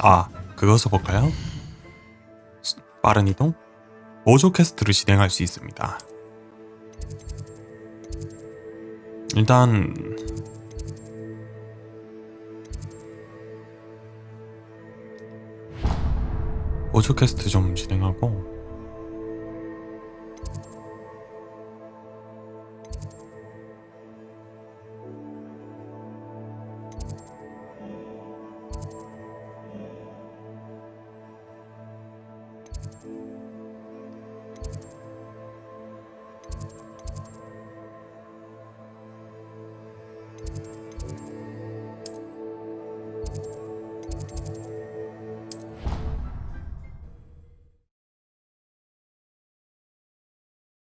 아, 그거 써볼까요? 빠른 이동? 보조 퀘스트를 진행할 수 있습니다. 일단 보조 퀘스트 좀 진행하고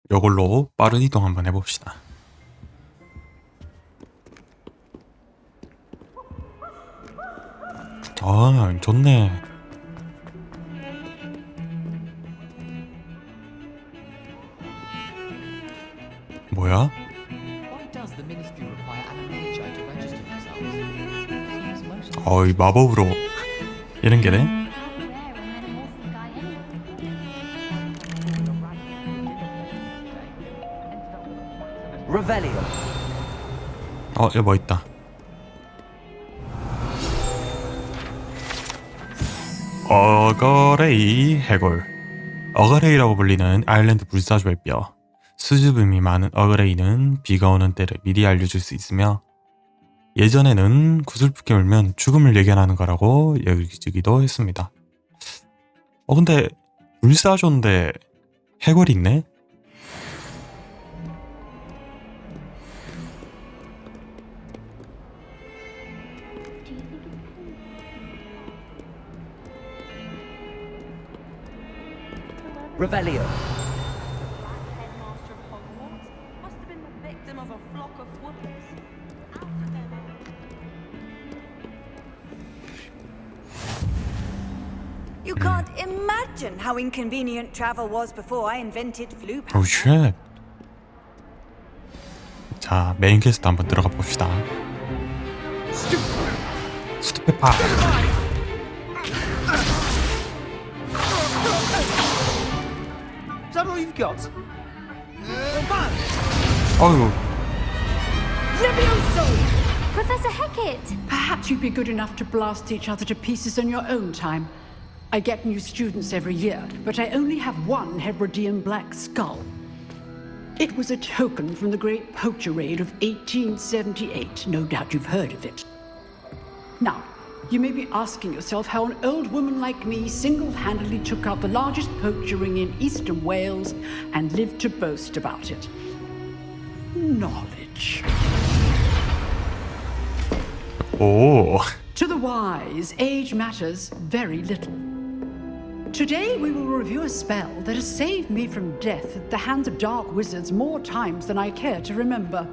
이걸로 빠른 이동 한번 해봅시다. 아, 좋네. 뭐야? 어이, 마법으로 이런 게 돼? 여기 뭐 있다. 어거레이 해골. 어거레이라고 불리는 아일랜드 불사조의 뼈. 수줍음이 많은 어거레이는 비가 오는 때를 미리 알려줄 수 있으며 예전에는 구슬프게 울면 죽음을 예견하는 거라고 여기기도 했습니다. 근데 불사조인데 해골이 있네? Revelio. Headmaster of Hogwarts must have been the victim of a flock of whoopers. You can't imagine how inconvenient travel was before I invented flu 오 powder. 쉣. 자, 메인 퀘스트 한번 들어가 봅시다. 스투페파. Is that all you've got? 어휴. Professor Hecat! Perhaps you'd be good enough to blast each other to pieces in your own time. I get new students every year, but I only have one Hebridean black skull. It was a token from the Great Poacher Raid of 1878. No doubt you've heard of it. Now, you may be asking yourself how an old woman like me single-handedly took out the largest poacher ring in eastern Wales and lived to boast about it. Knowledge. 오. To the wise, age matters very little. Today we will review a spell that has saved me from death at the hands of dark wizards more times than I care to remember.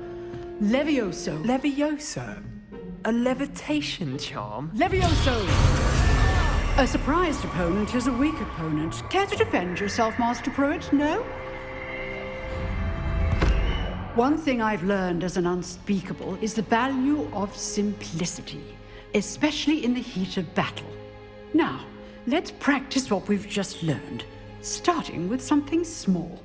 Levioso. Levioso? A levitation charm? Levioso! A surprised opponent is a weak opponent. Care to defend yourself, Master Pruitt? No? One thing I've learned as an unspeakable is the value of simplicity, especially in the heat of battle. Now, let's practice what we've just learned, starting with something small.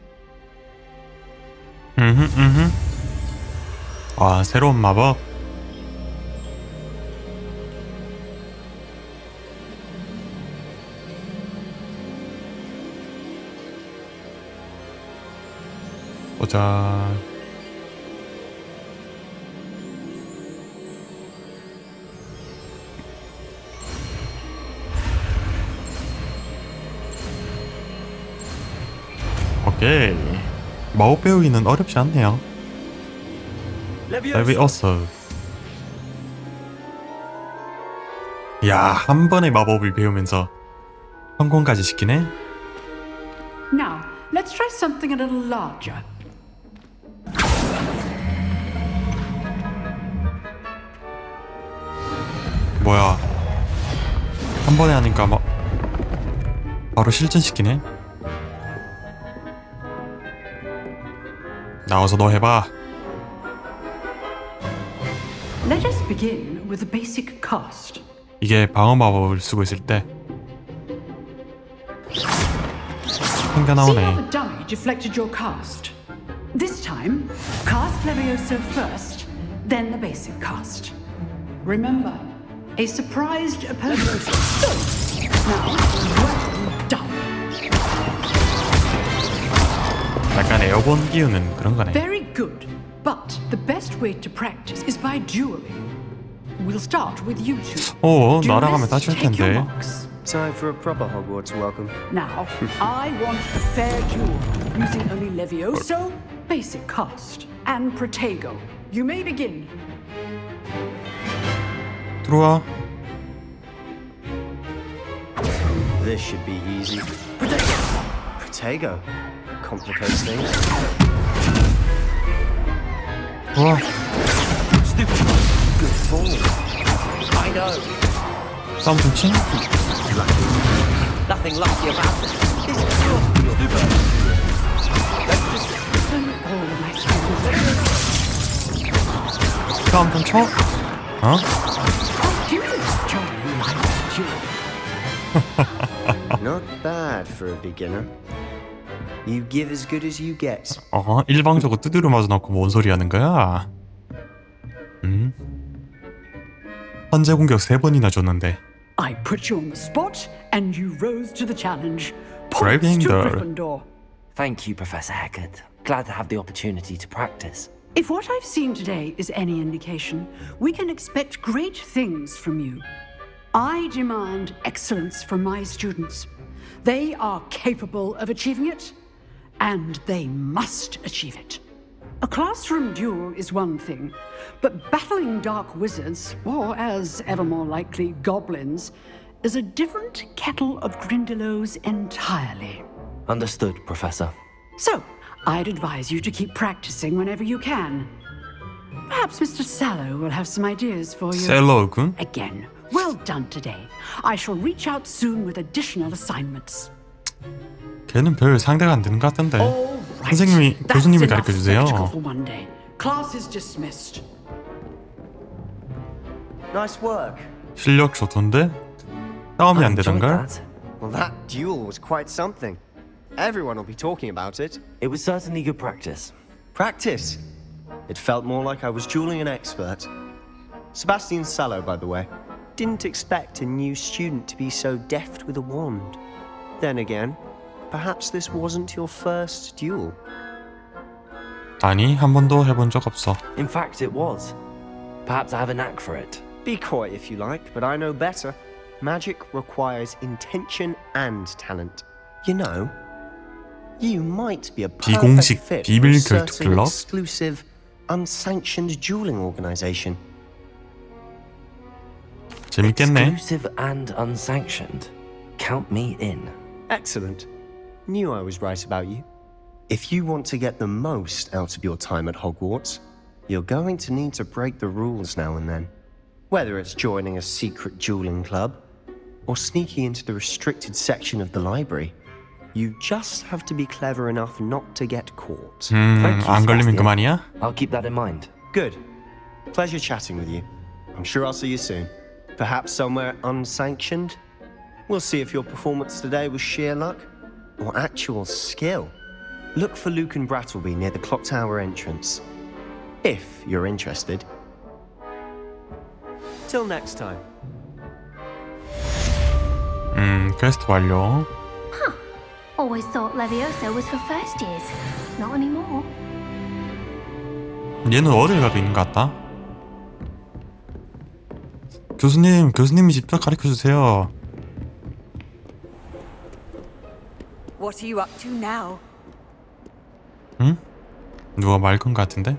와, 새로운 마법. 보자. 오케이. 마법 배우기는 어렵지 않네요. 레비오서. 야, 한 번에 마법을 배우면서 성공까지 시키네. Now, let's try something a little larger. 뭐야? 한 번에 하니까 막 바로 실전시키네. 나와서 너 해봐. Let us begin with the basic cast. 이게 방어 마법을 쓰고 있을 때 생겨 See how 나오네. the dummy deflected your cast? This time, cast Levioso first, then the basic cast. Remember, a surprised opponent. Good. Now, well done. 약간 에어본 끼우는 그런 거네. Very good. But the best way to practice is by dueling. We'll start with you two. 오, 날아가면 Duelists, 다칠 take your 텐데. marks. Time for a proper Hogwarts welcome. Now, I want a fair duel, using only Levioso, basic cast, and Protego. You may begin. 들어와. This should be easy. Protego. Complicates things. 들어와. Good ball. I know. 싸움 좀 친? Nothing lucky about it. This is your Oh, my students. 싸움 좀 쳐? 어? You join my duel. Not bad for a beginner. You give as good as you get. 일방적으로 두드려 맞아 놓고 뭔 소리 하는 거야? 현재 공격 3번이나 줬는데. I put you on the spot, and you rose to the challenge. Braving Points to the- Gryffindor. Thank you, Professor Hecat. Glad to have the opportunity to practice. If what I've seen today is any indication, we can expect great things from you. I demand excellence from my students. They are capable of achieving it, and they must achieve it. A classroom duel is one thing, but battling dark wizards, or as ever more likely, goblins, is a different kettle of Grindylows entirely. Understood, Professor. So, I'd advise you to keep practicing whenever you can. Perhaps Mr. Sallow will have some ideas for you. 셀러군? Again, well done today. I shall reach out soon with additional assignments. 걔는 별 상대가 안 되는 것 같던데. All right. 선생님이, That's 교수님이 enough 가르쳐 주세요. spectacle for one day. Class is dismissed. Nice work. 실력 좋던데? 싸움이 안 enjoyed 되던걸? that. Well, that duel was quite something. Everyone will be talking about it. It was certainly good practice. Practice. It felt more like I was dueling an expert. Sebastian Sallow, by the way, didn't expect a new student to be so deft with a wand. Then again, perhaps this wasn't your first duel. 아니, 한 번도 해본 적 없어. In fact, it was. Perhaps I have a knack for it. Be coy if you like, but I know better. Magic requires intention and talent. You know, you might be a perfect 비공식 fit for a 비밀 certain 결투 클럽? exclusive, unsanctioned dueling organization. 재밌겠네. Exclusive and unsanctioned. Count me in. Excellent. Knew I was right about you. If you want to get the most out of your time at Hogwarts, you're going to need to break the rules now and then. Whether it's joining a secret dueling club or sneaking into the restricted section of the library, you just have to be clever enough not to get caught. Thank you, 안 걸리면 Sebastian. 그만이야? I'll keep that in mind. Good. Pleasure chatting with you. I'm sure I'll see you soon. Perhaps somewhere unsanctioned? We'll see if your performance today was sheer luck or actual skill. Look for Luke and Brattleby near the clock tower entrance. If you're interested. Till next time. 퀘스트 완료. Always thought Levioso was for first years. Not anymore. 얘는 어딜 가도 있는 것 같다. 교수님이 직접 가르쳐주세요. What are you up to now? 응? 누가 말 건 것 같은데?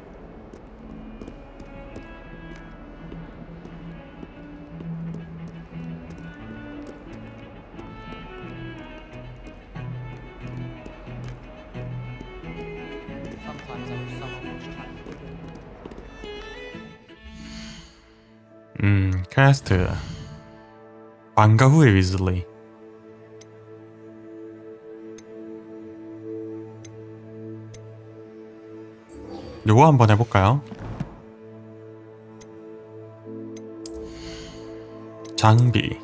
퀘스트. 방과 후에 위즐리. 요거 한번 해볼까요? 장비.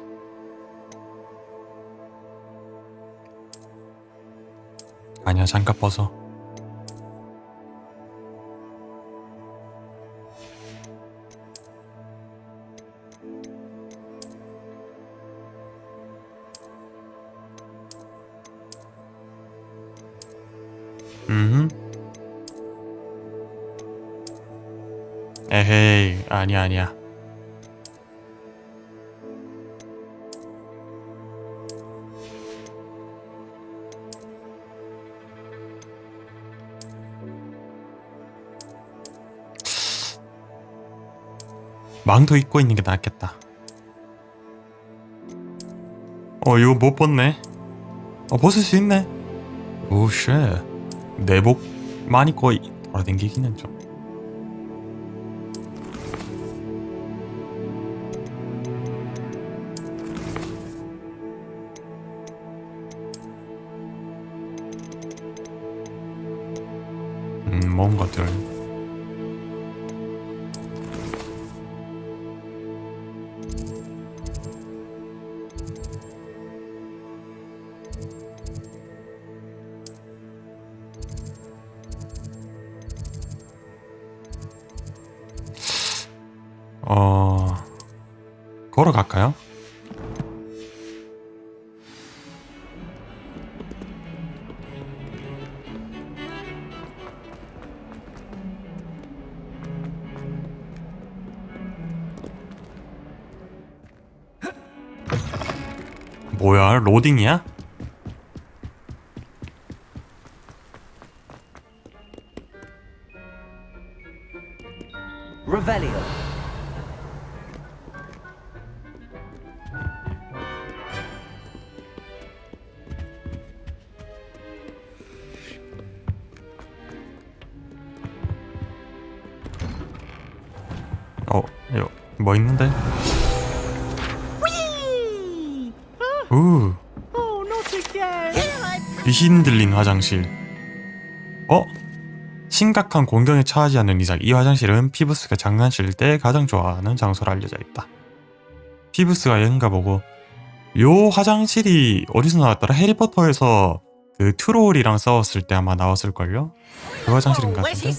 아니야, 장갑 벗어. 에헤이, 아니야. 망토 입고 있는 게 낫겠다. 이거 못 벗네. 벗을 수 있네. 오, 쉣. 내복 많이 입고 돌아다니기는 좀. 뭔가들. 걸어갈까요? 뭐야, 로딩이야? Revelio. 이거 뭐 있는데? 귀신 들린 화장실. 심각한 공경에 처하지 않는 이상 이 화장실은 피부스가 장난칠 때 가장 좋아하는 장소로 알려져 있다. 피부스가 얘인가 보고. 요 화장실이 어디서 나왔더라? 해리포터에서 그 트롤이랑 싸웠을 때 아마 나왔을걸요? 그 화장실인 것 같은데?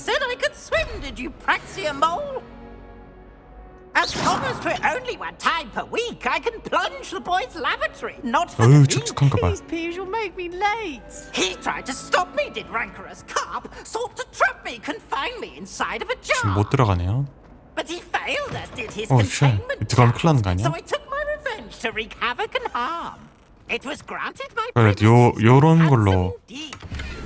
As promised for only one time per week, I can plunge the boy's lavatory. Not for 어휴, the 축축한가 봐. These peeves will make me late. He tried to stop me, did rancorous carp. Sought to trap me, confine me inside of a 지금 jar. 못 들어가네요. But he failed as did his 쉣. containment 들어가면 큰일 나는 거 charms. 아니야? So I took my revenge to wreak havoc and harm. It was granted my 그래, privileges 요런 handsome 걸로 indeed.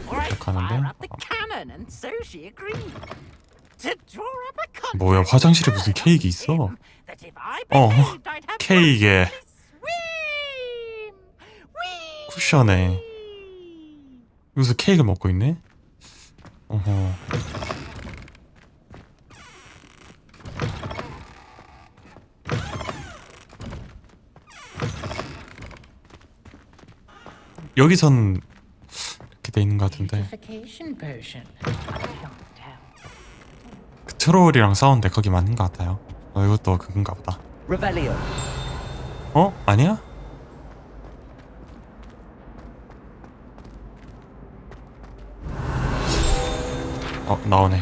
Or I'd 시작하는데? fire up the cannon, and so she agreed. To draw up a contract 뭐야, 화장실에 무슨 케이크 있어? that if I 어, behaved, I'd have 케이크에 swim. Whee! 쿠션에 여기서 케이크 먹고 있네? 어허. 여기선 이렇게 돼 있는 것 같은데. Beautification potion. 그 트롤이랑 싸운데 거기 맞는 것 같아요. 이것도 그건가 보다. Revelio. 아니야? 나오네.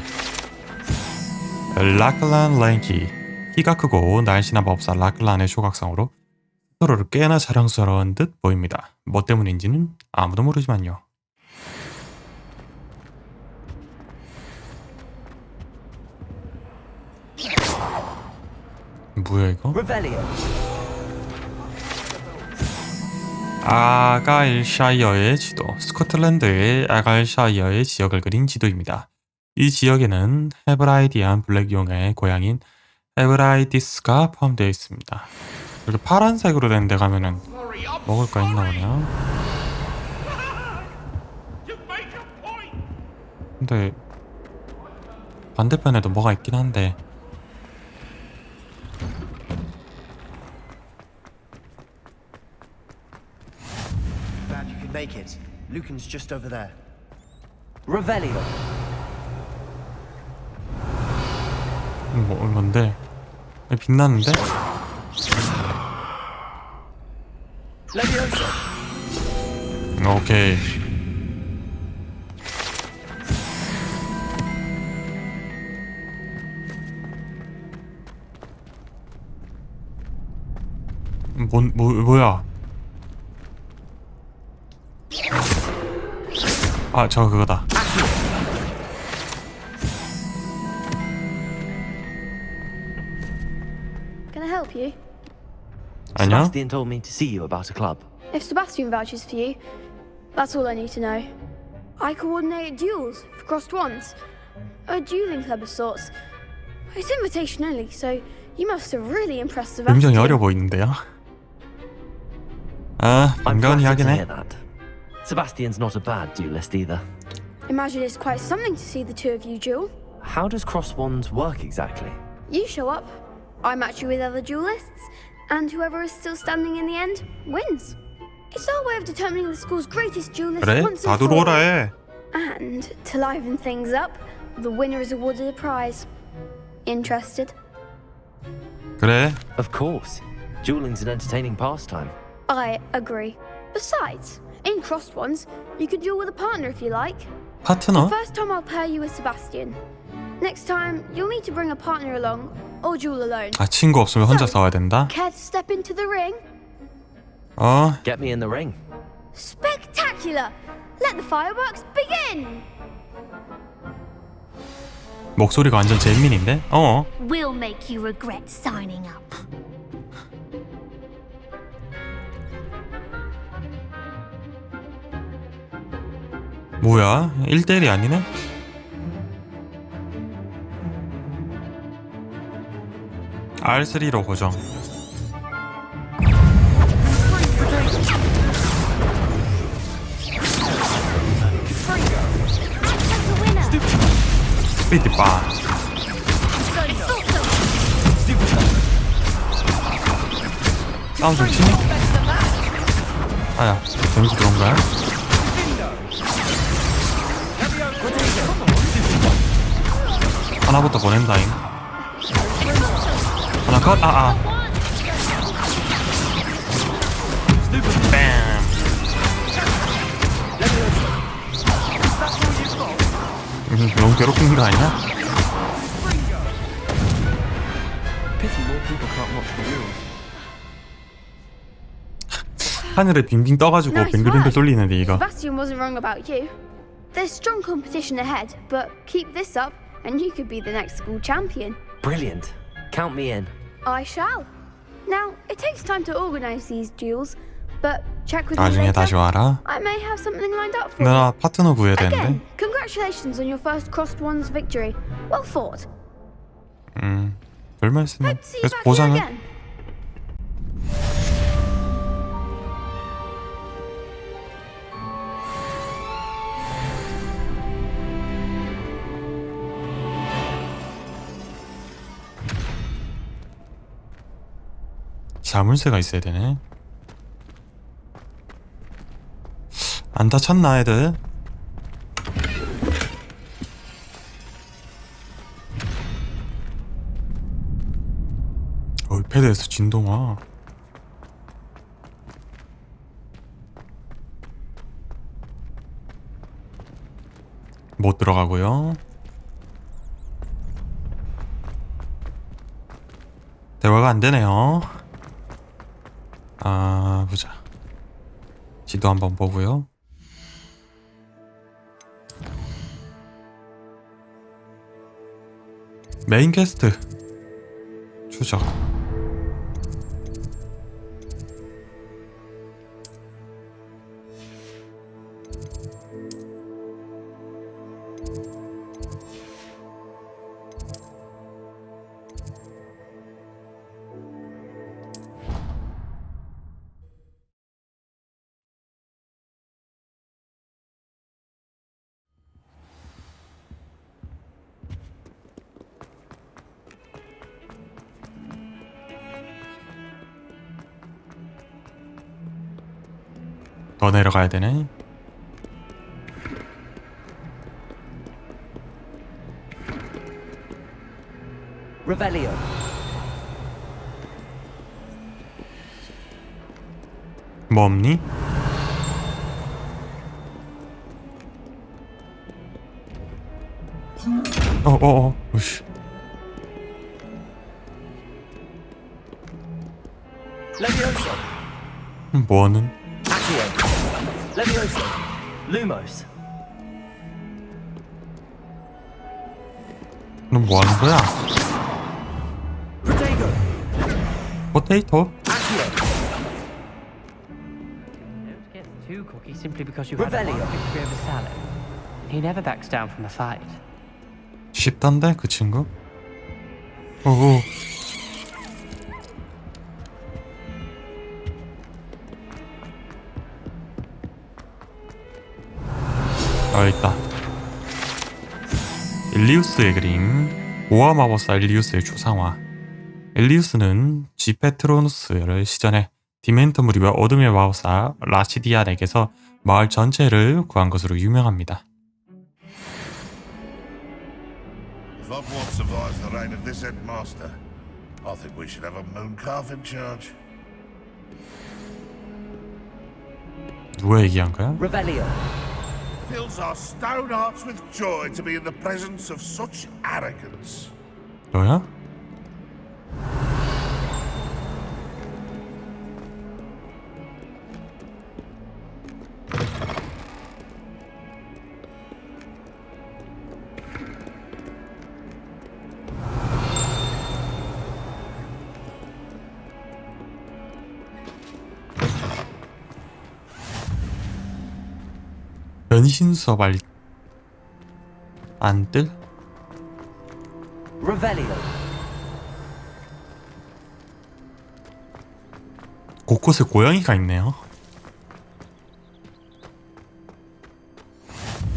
라클란 랭키. 키가 크고 날씬한 법사 라클란의 조각상으로 스토로를 꽤나 자랑스러운 듯 보입니다. 뭐 때문인지는 아무도 모르지만요. 뭐야 이거? Revelio. 아갈샤이어의 지도, 스코틀랜드의 아갈샤이어의 지역을 그린 지도입니다. 이 지역에는 헤브라이디안 블랙용의 고향인 헤브라이디스가 포함되어 있습니다. 이렇게 파란색으로 된 데 가면은 먹을 거 있나 보네요. 근데 반대편에도 뭐가 있긴 한데 Glad you could make it. Lucan's just over there. Revelio. 뭔데? 빛나는데? Leviosa. 오케이. 뭐야? 아, 저거 그거다. Can I help you? 안녕? Sebastian told me to see you about a club. If Sebastian vouches for you, that's all I need to know. I coordinate duels for crossed wands. A dueling club of sorts. It's invitation only, so you must have really impressed Sebastian. 굉장히 어려 보이는데요? 아, I'm 반가운 flattered to 이야기네. hear that. Sebastian's not a bad duelist either. Imagine it's quite something to see the two of you duel. How does cross wands work exactly? You show up, I match you with other duelists, and whoever is still standing in the end wins. It's our way of determining the school's greatest duelist 그래? once 다 and for 들어오라 all. 해. And to liven things up, the winner is awarded a prize. Interested? 그래. Of course. Dueling's an entertaining pastime. I agree. Besides, in crossed ones, you could duel with a partner if you like. 파트너? First time I'll pair you with Sebastian. Next time, you'll need to bring a partner along or duel alone. 아, 친구 없으면 혼자 싸워야 된다? Care to step into the ring? 어, Get me in the ring. Spectacular! Let the fireworks begin! 목소리가 완전 잼민인데? 어. We'll make you regret signing up. 뭐야? 1대1이 아니네? R3로 고정. 스피드 바. 싸움 좀 치네? 아야, 재밌어 그런 거야? 하나부터 보낸다잉. 하나 컷! 뺨! 너무 괴롭히는 거 아니야? Pity more people can't watch the rules. 하늘에 빙빙 떠가지고 Nice 빙글빙글 work. 돌리는데 이거. Sebastian wasn't wrong about you. There's strong competition ahead, but keep this up and you could be the next school champion. Brilliant. Count me in. I shall. Now, it takes time to organize these duels, but check with me 나중에 다시 later. 와라. I may have something lined up for you. 나 파트너 구해야 Again, 되는데. congratulations on your first crossed ones victory. Well fought. 별 말씀을. Hope to see you 그래서 back here 보상은? again. 자물쇠가 있어야 되네. 안 다쳤나 애들? 패드에서 진동아. 못 들어가고요. 대화가 안 되네요. 아, 보자. 지도 한번 보고요. 메인 퀘스트 추적. 더 내려가야 되네. Revelio. 뭐 없니? 으씨. Levioso. 뭐하는? Accio. Levioso. Lumos. 넌 뭐하는 거야? Protego. 포테이토? Accio. Don't get too cocky simply because you Revelio. had a victory over Salad. He never backs down from the fight. 쉽단데 그 친구? 오오. 있다. 일리우스의 그림. 오화 마법사 일리우스의 초상화. 일리우스는 지페트로누스를 시전해 디멘터 무리와 어둠의 마법사 라시디안에게서 마을 전체를 구한 것으로 유명합니다. If Hogwarts survives the reign of this headmaster, I think we should have a mooncalf in charge. 누가 얘기한 거야? Revelio. Fills our stone hearts with joy to be in the presence of such arrogance. 너야? 변신 수업 안뜰? Revelio. 곳곳에 고양이가 있네요.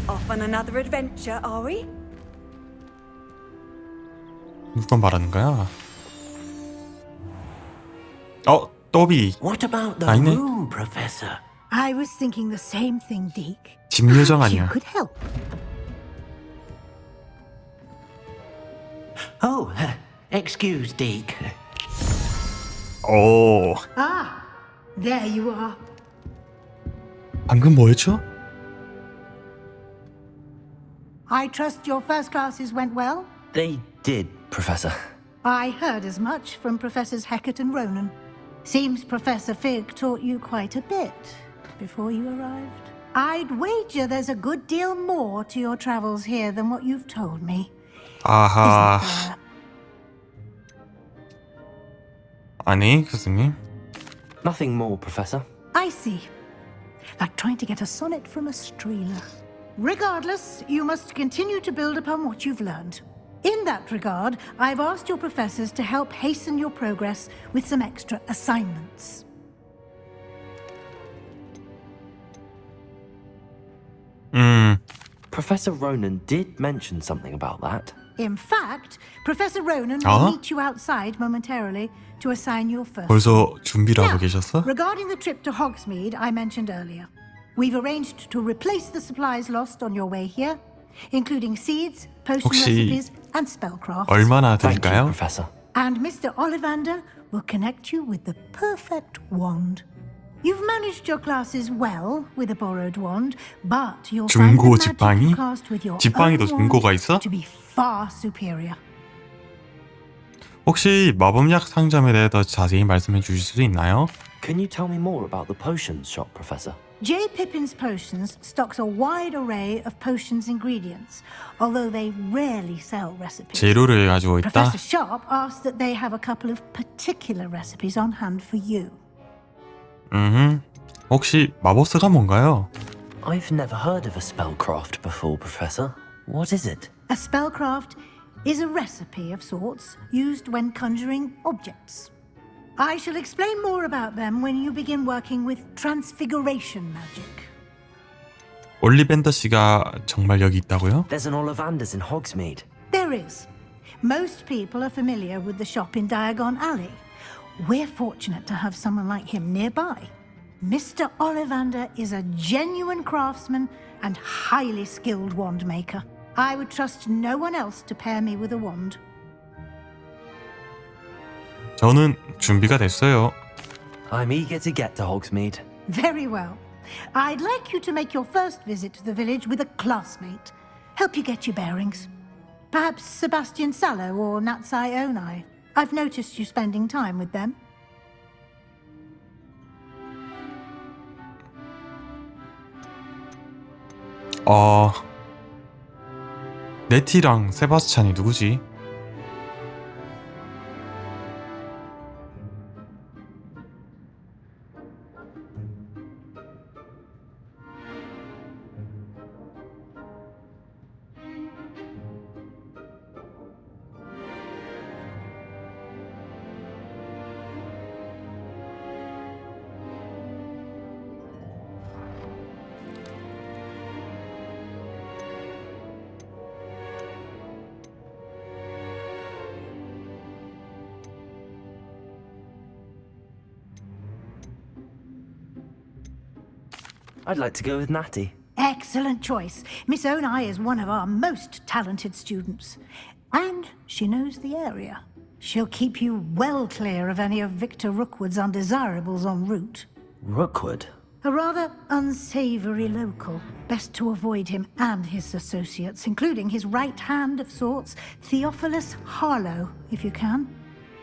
Off on another adventure, are we? 누가 말하는 거야? 또비. What about the 아니네. room, Professor? I was thinking the same thing, Deke. 집 요정 You 아니야. could help. Oh, excuse, Deke. 오. Ah, there you are. 방금 뭐였죠? I trust your first classes went well? They did, Professor. I heard as much from Professors Hecat and Ronan. Seems Professor Fig taught you quite a bit before you arrived. I'd wager there's a good deal more to your travels here than what you've told me. 아하. Isn't there? 아니, 교수님. Nothing more, Professor. I see. Like trying to get a sonnet from a streeler. Regardless, you must continue to build upon what you've learned. In that regard, I've asked your professors to help hasten your progress with some extra assignments. Professor Ronan did mention something about that. In fact, Professor Ronan will meet you outside momentarily to assign your first. 벌써 준비를 하고 Now, 계셨어? regarding the trip to Hogsmeade I mentioned earlier, we've arranged to replace the supplies lost on your way here, including seeds, potion 혹시 recipes, and spellcrafts. 얼마나 Thank you, 드릴까요? Professor. And Mr. Ollivander will connect you with the perfect wand. You've managed your classes well with a borrowed wand, but you'll find 중고 the magic 지팡이? you cast with your 지팡이도 own 중고가 wand 있어? to be far superior. 혹시 마법약 상점에 대해 더 자세히 말씀해 주실 수 있나요? Can you tell me more about the potions shop, Professor? J. Pippin's Potions stocks a wide array of potions ingredients, although they rarely sell recipes. 재료를 가지고 있다? Professor Sharp asked that they have a couple of particular recipes on hand for you. 혹시 마법사가 뭔가요? I've never heard of a spellcraft before, Professor. What is it? A spellcraft is a recipe of sorts used when conjuring objects. I shall explain more about them when you begin working with transfiguration magic. 올리벤더 씨가 정말 여기 있다고요? There's an Ollivanders in Hogsmeade. There is. Most people are familiar with the shop in Diagon Alley. We're fortunate to have someone like him nearby. Mr. Ollivander is a genuine craftsman and highly skilled wand maker. I would trust no one else to pair me with a wand. 저는 준비가 됐어요. I'm eager to get to Hogsmeade. Very well. I'd like you to make your first visit to the village with a classmate. Help you get your bearings. Perhaps Sebastian Sallow or Natsai Onai. I've noticed you spending time with them. 네티랑 세바스찬이 누구지? I'd like to go with Natty. Excellent choice. Miss Onai is one of our most talented students. And she knows the area. She'll keep you well clear of any of Victor Rookwood's undesirables en route. Rookwood? A rather unsavory local. Best to avoid him and his associates, including his right hand of sorts, Theophilus Harlow, if you can.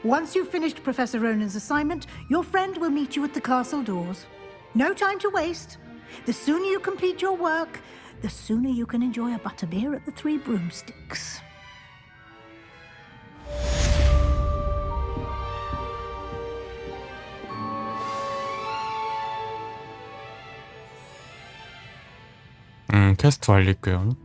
Once you've finished Professor Ronan's assignment, your friend will meet you at the castle doors. No time to waste. The sooner you complete your work, the sooner you can enjoy a butterbeer at the Three Broomsticks. 퀘스트 완료했고요.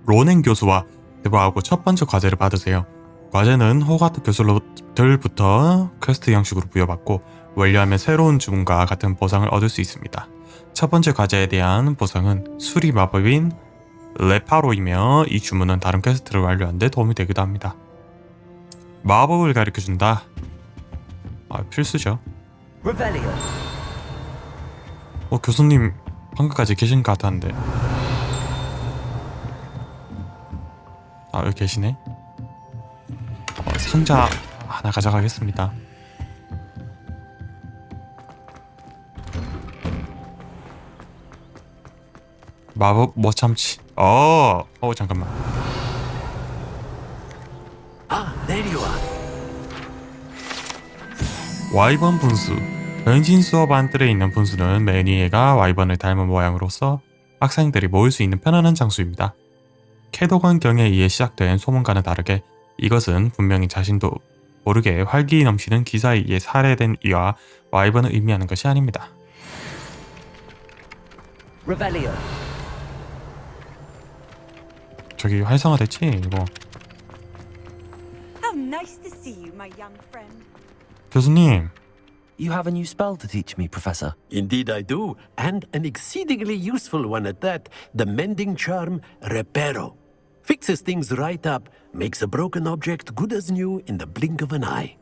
로넨 교수와 대화하고 첫 번째 과제를 받으세요. 과제는 호그와트 교수들부터 퀘스트 형식으로 부여받고 완료하면 새로운 주문과 같은 보상을 얻을 수 있습니다. 첫 번째 과제에 대한 보상은 수리 마법인 레파로이며 이 주문은 다른 퀘스트를 완료하는 데 도움이 되기도 합니다. 마법을 가르쳐준다. 필수죠. 교수님 방금까지 계신 것 같았는데. 여기 계시네. 상자 하나 가져가겠습니다. 마법 못 참지. 잠깐만. There you are. 와이번 분수. 변신 수업 안뜰에 있는 분수는 매니에가 와이번을 닮은 모양으로서 학생들이 모일 수 있는 편안한 장소입니다. 캐도건 경에 의해 시작된 소문과는 다르게 이것은 분명히 자신도 모르게 활기 넘치는 기사에 의해 살해된 이와 와이번을 의미하는 것이 아닙니다. Revelio. 저기 활성화됐지 이거. How nice to see you, my young friend. 교수님. You have a new spell to teach me, Professor. Indeed I do, and an exceedingly useful one at that, the mending charm Reparo. Fixes things right up, makes a broken object good as new in the blink of an eye.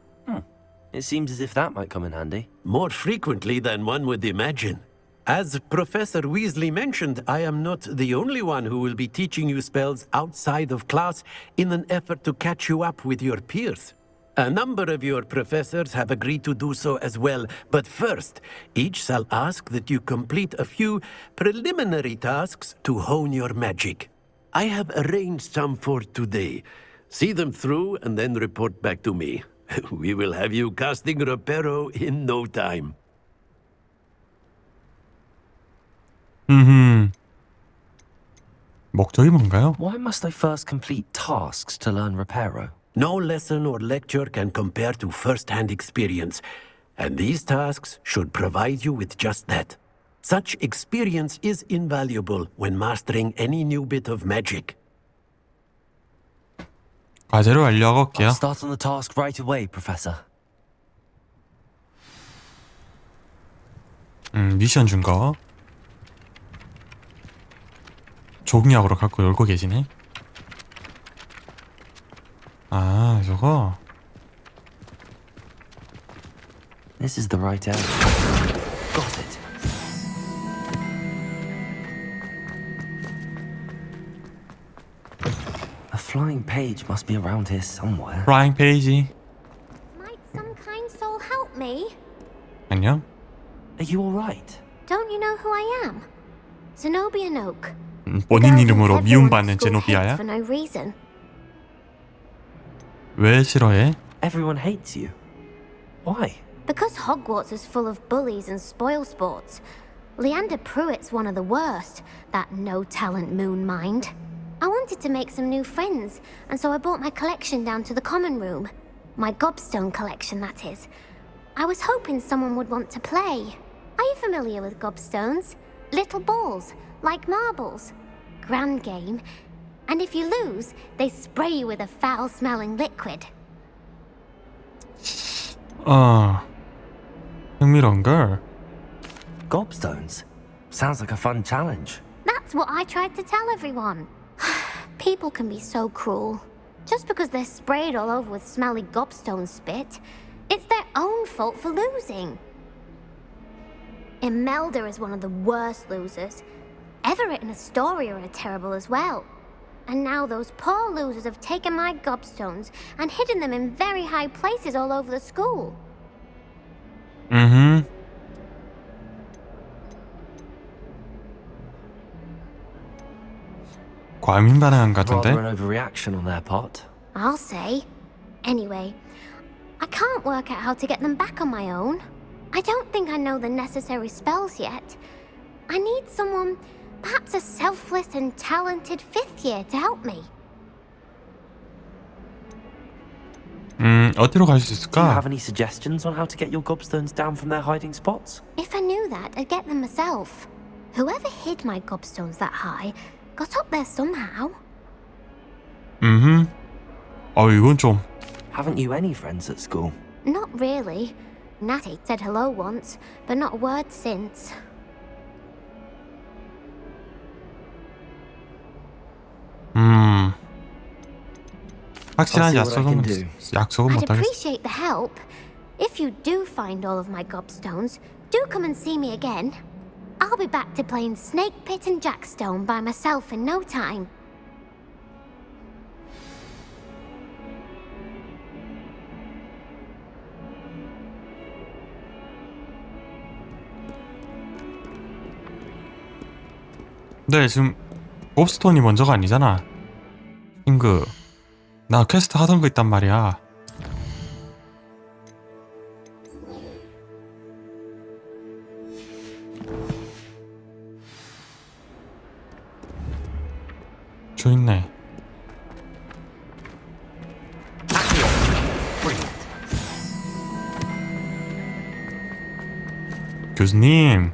It seems as if that might come in handy. More frequently than one would imagine. As Professor Weasley mentioned, I am not the only one who will be teaching you spells outside of class in an effort to catch you up with your peers. A number of your professors have agreed to do so as well, but first, each shall ask that you complete a few preliminary tasks to hone your magic. I have arranged some for today. See them through and then report back to me. We will have you casting Reparo in no time. 목적이 뭔가요? Why must I first complete tasks to learn Reparo? No lesson or lecture can compare to first-hand experience, and these tasks should provide you with just that. Such experience is invaluable when mastering any new bit of magic. 과제를 완료하고 올게요. I'll start on the task right away, Professor. 미션 준 거. 종이약으로 갖고 놀고 계시네. 저거. This is the right area. Got it. A flying page must be around here somewhere. Flying page. Might some kind soul help me? 안녕. Are you all right? Don't you know who I am? Zenobia Noak. 본인 이름으로 Everyone 미움받는 at school 제노비아야? hates for no reason. 왜 싫어해? Everyone hates you. Why? Because Hogwarts is full of bullies and spoilsports. Leander Pruitt's one of the worst, that no-talent moon mind. I wanted to make some new friends, and so I brought my collection down to the common room. My gobstone collection, that is. I was hoping someone would want to play. Are you familiar with gobstones? Little balls, like marbles. Grand game. And if you lose, they spray you with a foul-smelling liquid. 흥미로운 걸. Gobstones? Sounds like a fun challenge. That's what I tried to tell everyone. People can be so cruel. Just because they're sprayed all over with smelly gobstone spit, it's their own fault for losing. Imelda is one of the worst losers. Everett and Astoria are terrible as well. And now those poor losers have taken my gobstones and hidden them in very high places all over the school. 과민 반응한 것 같은데? Rather an overreaction on their part. I'll say. Anyway, I can't work out how to get them back on my own. I don't think I know the necessary spells yet. I need someone, perhaps a selfless and talented fifth year to help me. 어디로 갈 수 Do you 있을까? have any suggestions on how to get your gobstones down from their hiding spots? If I knew that, I'd get them myself. Whoever hid my gobstones that high got up there somehow. 이건 좀. Haven't you any friends at school? Not really. Natty said hello once, but not a word since. 확실한 I'll see what I 약속은 can do. 약속은 I'd 못 하겠어. appreciate the help. If you do find all of my gobstones, do come and see me again. I'll be back to playing Snake Pit and Jackstone by myself in no time. 네, 지금 곱스톤이 먼저가 아니잖아. 핑그, 나 퀘스트 하던 거 있단 말이야. 저 있네. 교수님.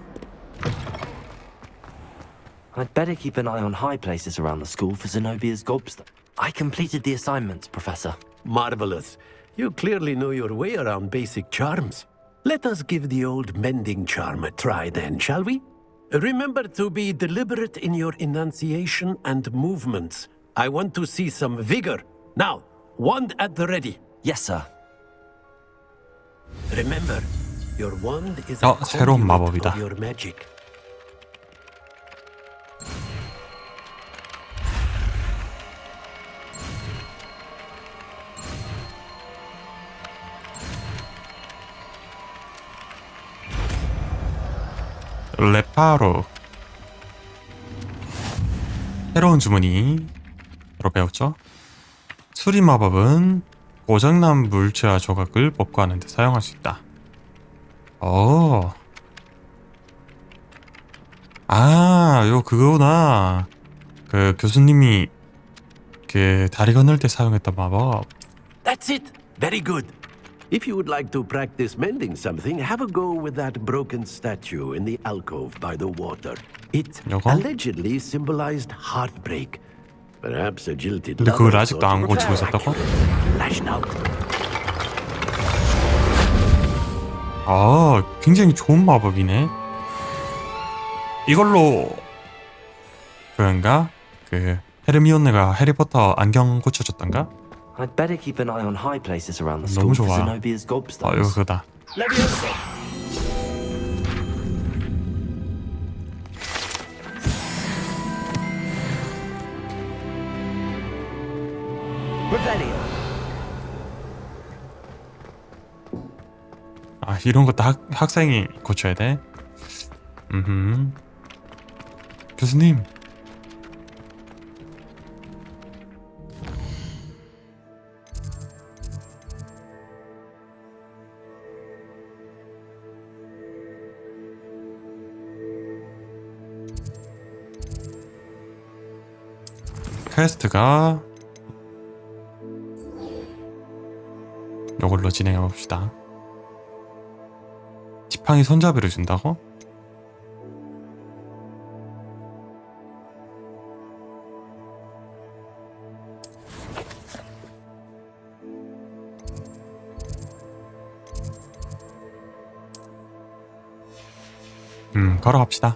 I'd better keep an eye on high places around the school for Zenobia's gobstone. I completed the assignments, Professor. Marvelous. You clearly know your way around basic charms. Let us give the old mending charm a try then, shall we? Remember to be deliberate in your enunciation and movements. I want to see some vigor. Now, wand at the ready. Yes, sir. Remember, your wand is a 새로운 conduit 마법이다. of your magic. 레파로. 새로운 주문이 바로 배웠죠. 수리 마법은 고장난 물체와 조각을 복구하는 데 사용할 수 있다. 요 그거구나. 그 교수님이 그 다리 건널 때 사용했던 마법. That's it. Very good. If you would like to practice mending something, have a go with that broken statue in the alcove by the water. It 요거? allegedly symbolized heartbreak. Perhaps a jilted 근데 lover 그걸 아직도 thought 안 it would 고치고 있었다고? lashed out. 굉장히 좋은 마법이네. 이걸로 그런가? 그 헤르미온느가 해리포터 안경 고쳐줬던가? I'd better keep an eye on high places around the 너무 school for 좋아. Zenobia's 이거 gobstones. 그거다. Leviosa. Revelio. 이런 것도 학생이 고쳐야 돼? 교수님. 퀘스트가 이걸로 진행해 봅시다. 지팡이 손잡이를 준다고? 걸어갑시다.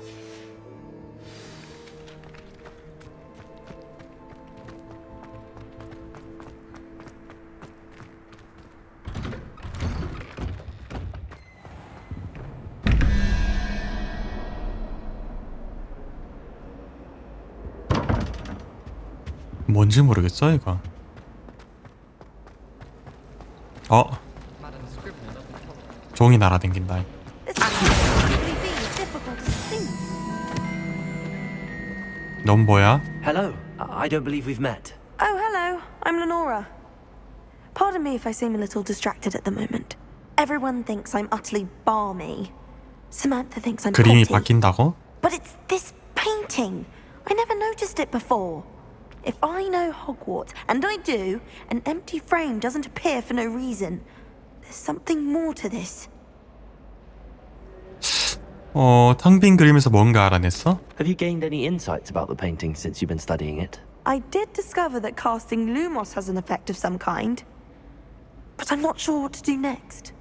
뭔지 모르겠어 이거. 종이 날아댕긴다. 넌 뭐야? Hello. I don't believe we've met. Oh, hello. I'm Lenora. Pardon me if I seem a little distracted at the moment. Everyone thinks I'm utterly balmy. Samantha thinks I'm 그림이 pretty. 바뀐다고? But it's this painting. I never noticed it before. If I know Hogwarts, and I do, an empty frame doesn't appear for no reason. There's something more to this. 텅 빈 그림에서 뭔가 알아냈어? Have you gained any insights about the painting since you've been studying it? I did discover that casting Lumos has an effect of some kind. But I'm not sure what to do next.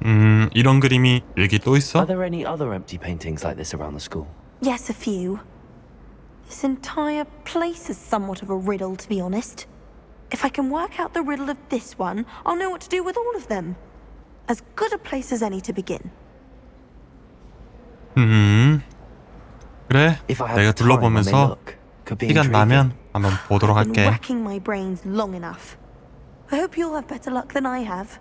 이런 그림이 여기 또 있어? Are there any other empty paintings like this around the school? Yes, a few. This entire place is somewhat of a riddle, to be honest. If I can work out the riddle of this one, I'll know what to do with all of them. As good a place as any to begin. 그래, 내가 둘러보면서 시간 나면 한번 보도록 I've been 할게. racking my brains long enough. I hope you'll have better luck than I have.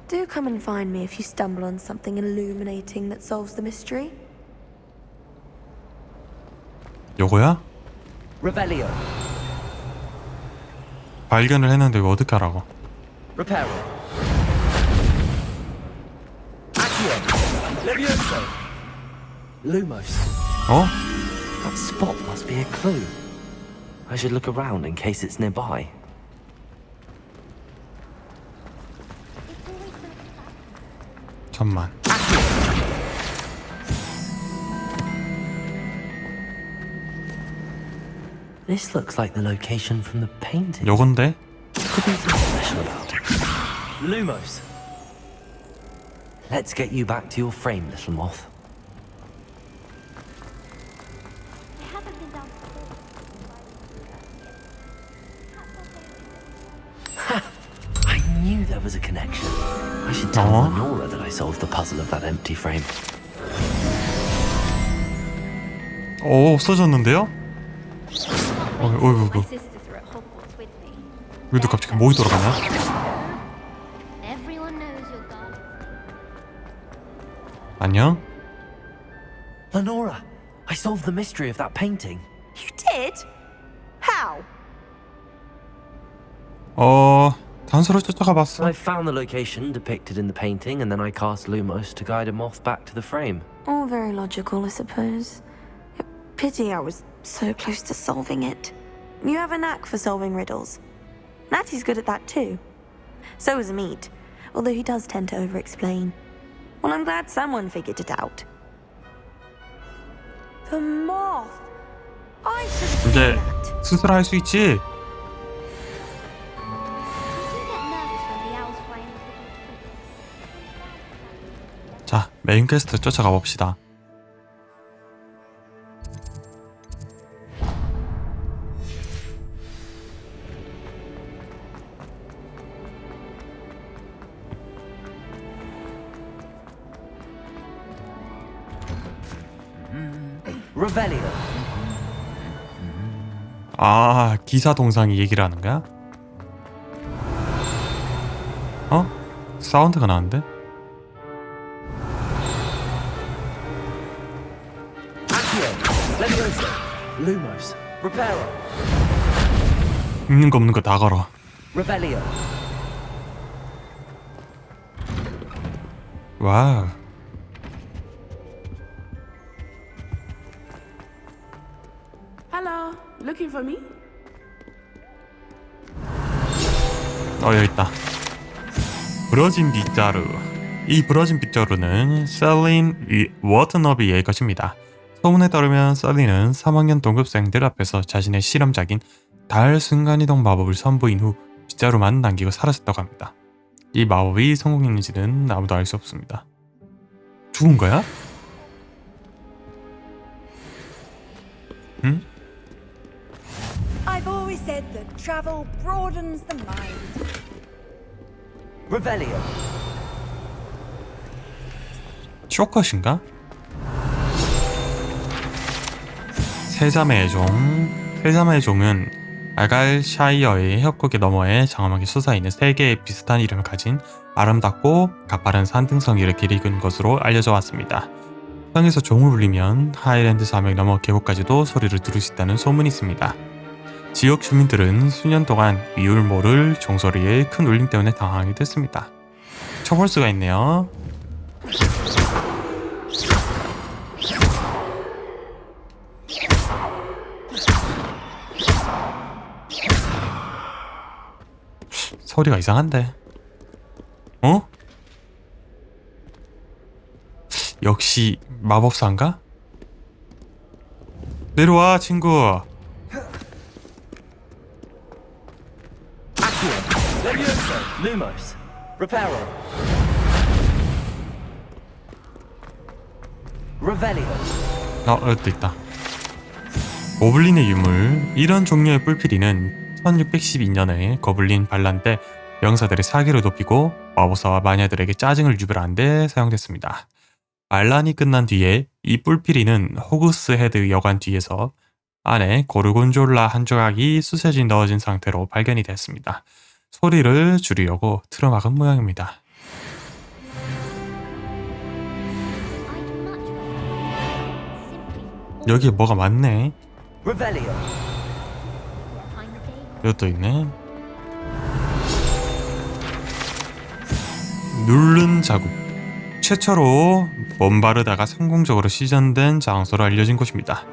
Do come and find me if you stumble on something illuminating that solves the mystery. 요거야? Revelio. 발견을 했는데 이거 어떻게 하라고? Reparo. Accio. Levioso. Lumos. That spot must be a clue. I should look around in case it's nearby. 잠만. This looks like the location from the painting. 요건데? Could be something special about it. Lumos. Let's get you back to your frame, little moth. I knew there was a connection. I should tell Lenora that I solved the puzzle of that empty frame. 없어졌는데요? 어이구. 왜또 갑자기 목이 돌아가냐? 안녕? Lenora, I solved the mystery of that painting. You did? How? 단서를 쫓아가 봤어. I found the location depicted in the painting, and then I cast Lumos to guide a moth back to the frame. All very logical, I suppose. Pity I was so close to solving it. You have a knack for solving riddles. Natty's good at that too. So is Meat, although he does tend to over-explain. Well, I'm glad someone figured it out. The moth! I should have 이제 seen that. 수술할 수 있지? 자, 메인 퀘스트 쫓아가 봅시다. Revelio. 기사 동상이 얘기를 하는 거야? 사운드가 나는데? Accio, Levioso, Lumos, Reparo, 있는 거 없는 거 다 걸어. Revelio. 와우. Hello, looking for me? 여기 있다. 부러진 빗자루. 이 부러진 빗자루는 셀린 워터너비의 것입니다. 소문에 따르면 셀린은 3학년 동급생들 앞에서 자신의 실험작인 달 순간이동 마법을 선보인 후 빗자루만 남기고 사라졌다고 합니다. 이 마법이 성공했는지는 아무도 알 수 없습니다. 죽은 거야? 응? I've always said that travel broadens the mind. Revelio. 쇼컷인가? 세자매의 종. 세자매의 종은 아갈샤이어의 협곡의 너머에 장엄하게 솟아있는 세 개의 비슷한 이름을 가진 아름답고 가파른 산등성이를 기리는 것으로 알려져 왔습니다. 성에서 종을 울리면 하이랜드 자맥 너머 계곡까지도 소리를 들을 수 있다는 소문이 있습니다. 지역 주민들은 수년 동안 이웃 모를 종소리의 큰 울림 때문에 당황하기도 했습니다. 쳐볼 수가 있네요. 소리가 이상한데. 어? 역시 마법사인가? 내려와 친구. Accio, Levioso, Lumos, Reparo, Revelio. 여기 있다. 고블린의 유물. 이런 종류의 뿔피리는 1612년에 거블린 반란 때 병사들의 사기를 높이고 마법사와 마녀들에게 짜증을 유발하는 데 사용됐습니다. 반란이 끝난 뒤에 이 뿔피리는 호그스 헤드 여관 뒤에서 안에 고르곤졸라 한 조각이 수세지 넣어진 상태로 발견이 됐습니다. 소리를 줄이려고 틀어막은 모양입니다. 여기에 뭐가 많네. Revelio. 이것도 있네. 누른 자국. 최초로 몬바르다가 성공적으로 시전된 장소로 알려진 곳입니다.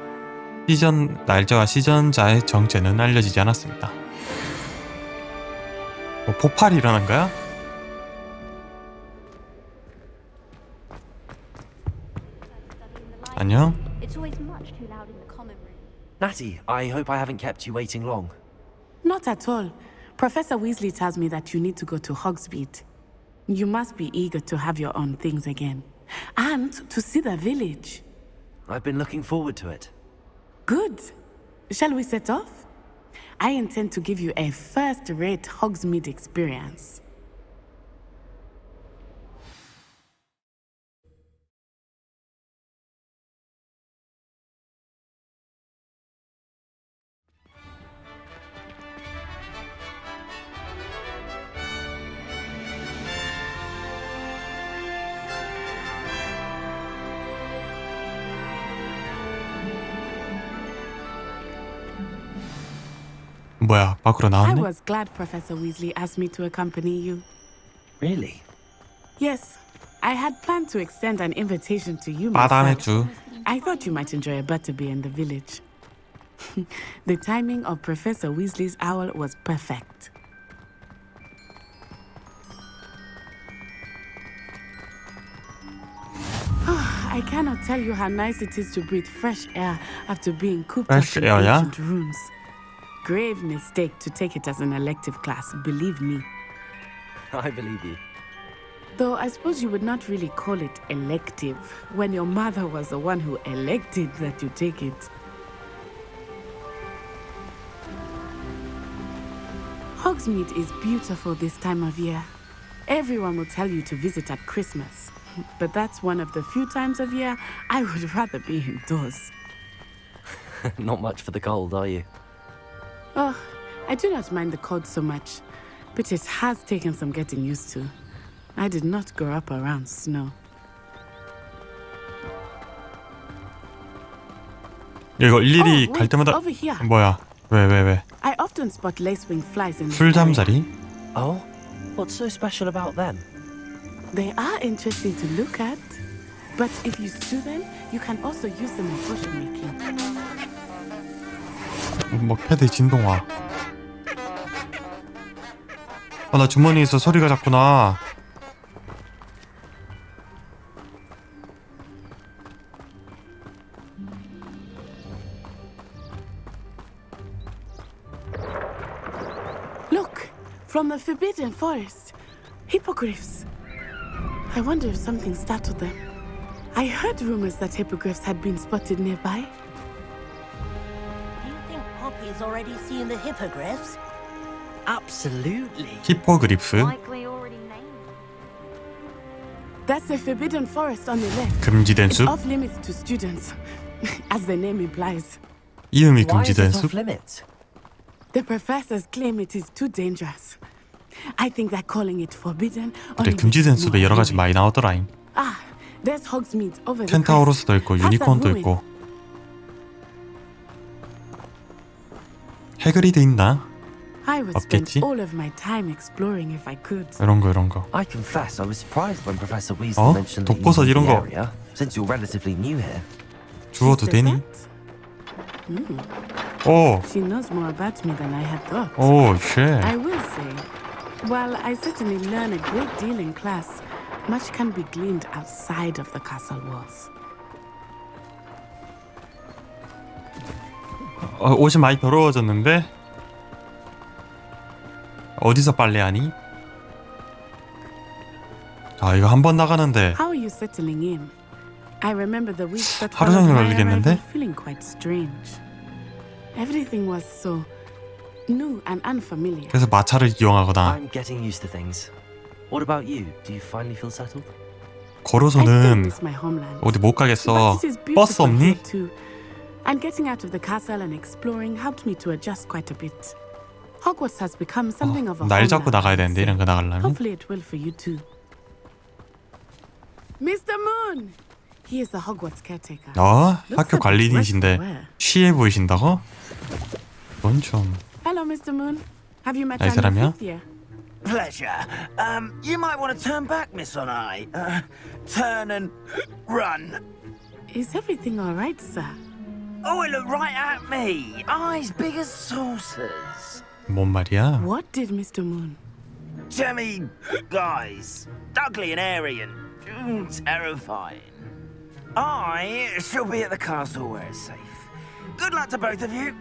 시전 날짜와 시전자의 정체는 알려지지 않았습니다. 폭발이 일어난 거야? 안녕? Natty, I hope I haven't kept you waiting long. Not at all. Professor Weasley tells me that you need to go to Hogsmeade. You must be eager to have your own things again. And to see the village. I've been looking forward to it. Good. Shall we set off? I intend to give you a first-rate Hogsmeade experience. 뭐야, 밖으로 I 나왔네? was glad Professor Weasley asked me to accompany you. Really? Yes, I had planned to extend an invitation to you 바다맥주. I thought you might enjoy a butterbeer in the village. The timing of Professor Weasley's owl was perfect. I cannot tell you how nice it is to breathe fresh air after being cooped up Fresh in air, yeah? ancient rooms. Grave mistake to take it as an elective class, believe me. I believe you. Though I suppose you would not really call it elective when your mother was the one who elected that you take it. Hogsmeade is beautiful this time of year. Everyone will tell you to visit at Christmas, but that's one of the few times of year I would rather be indoors. Not much for the cold, are you? Oh, I do not mind the cold so much, but it has taken some getting used to. I did not grow up around snow. 이거 일일이 갈 때마다 over here. 뭐야? 왜? I often spot lacewing flies in this 풀잠자리? Oh? What's so special about them? They are interesting to look at, but if you stew them, you can also use them in potion making. 뭐 패드 진동화. 나 주머니에서 소리가 자꾸나. Look, from the Forbidden Forest, hippogriffs. I wonder if something startled them. I heard rumors that hippogriffs had been spotted nearby. Do you think Poppy's already seen the hippogriffs? Absolutely. 히포그리프. That's the Forbidden Forest on the left. 금지된 It's 숲. off limits to students, as the name implies. 이음이 Why is 금지된 it 숲. off limits? The professors claim it is too dangerous. I think that calling it forbidden. 그래, 금지된 숲에 여러 가지 많이 나오더라잉. Ah, there's Hogsmeade over the 켄타우로스도 crest. 있고 How's that 유니콘도 ruin? 있고. 해그리드 있나? I would spend 없겠지? all of my time exploring if I could. 이런 거. I confess I was surprised when Professor Weasley 어? mentioned that you 독버섯 knew 이런 the 거. area, since you're relatively new here. 주워도 She said 되니? that? Hmm. 오, She knows more about me than I had thought. 오, 쉣. I will say, while I certainly learn a great deal in class, much can be gleaned outside of the castle walls. 옷이 많이 더러워졌는데? 어디서 빨래하니? 아, 이거 한 번 나가는데 How are you settling in? I remember the weeks that 하루 followed 종일 my 걸리겠는데? arrival feeling quite strange. Everything was so new and unfamiliar. 그래서 마차를 이용하거나 I'm getting used to things. What about you? Do you finally feel settled? I still 걸어서는 miss my homeland. 어디 못 가겠어. But it is 버스 beautiful here 없니? too. And getting out of the castle and exploring helped me to adjust quite a bit. Hogwarts has become something of a 날 잡고 homeland, 나가야 I 되는데 would 이런 거 say. 나가려면. Hopefully it will for you too. Mr. Moon! He is the Hogwarts caretaker. 학교 관리인이신데 쉬해 보이신다고? 그건 좀. Hello, Mr. Moon. Have you met 이 our new 사람이야? fifth year? Pleasure. You might want to turn back, Miss Onai. Turn and run. Is everything all right, sir? Oh, it looked right at me. Eyes big as saucers. 뭔 말이야? What did Mr. Moon? Jemmy guys. Ugly and airy and terrifying. I shall be at the castle where it's safe. Good luck to both of you.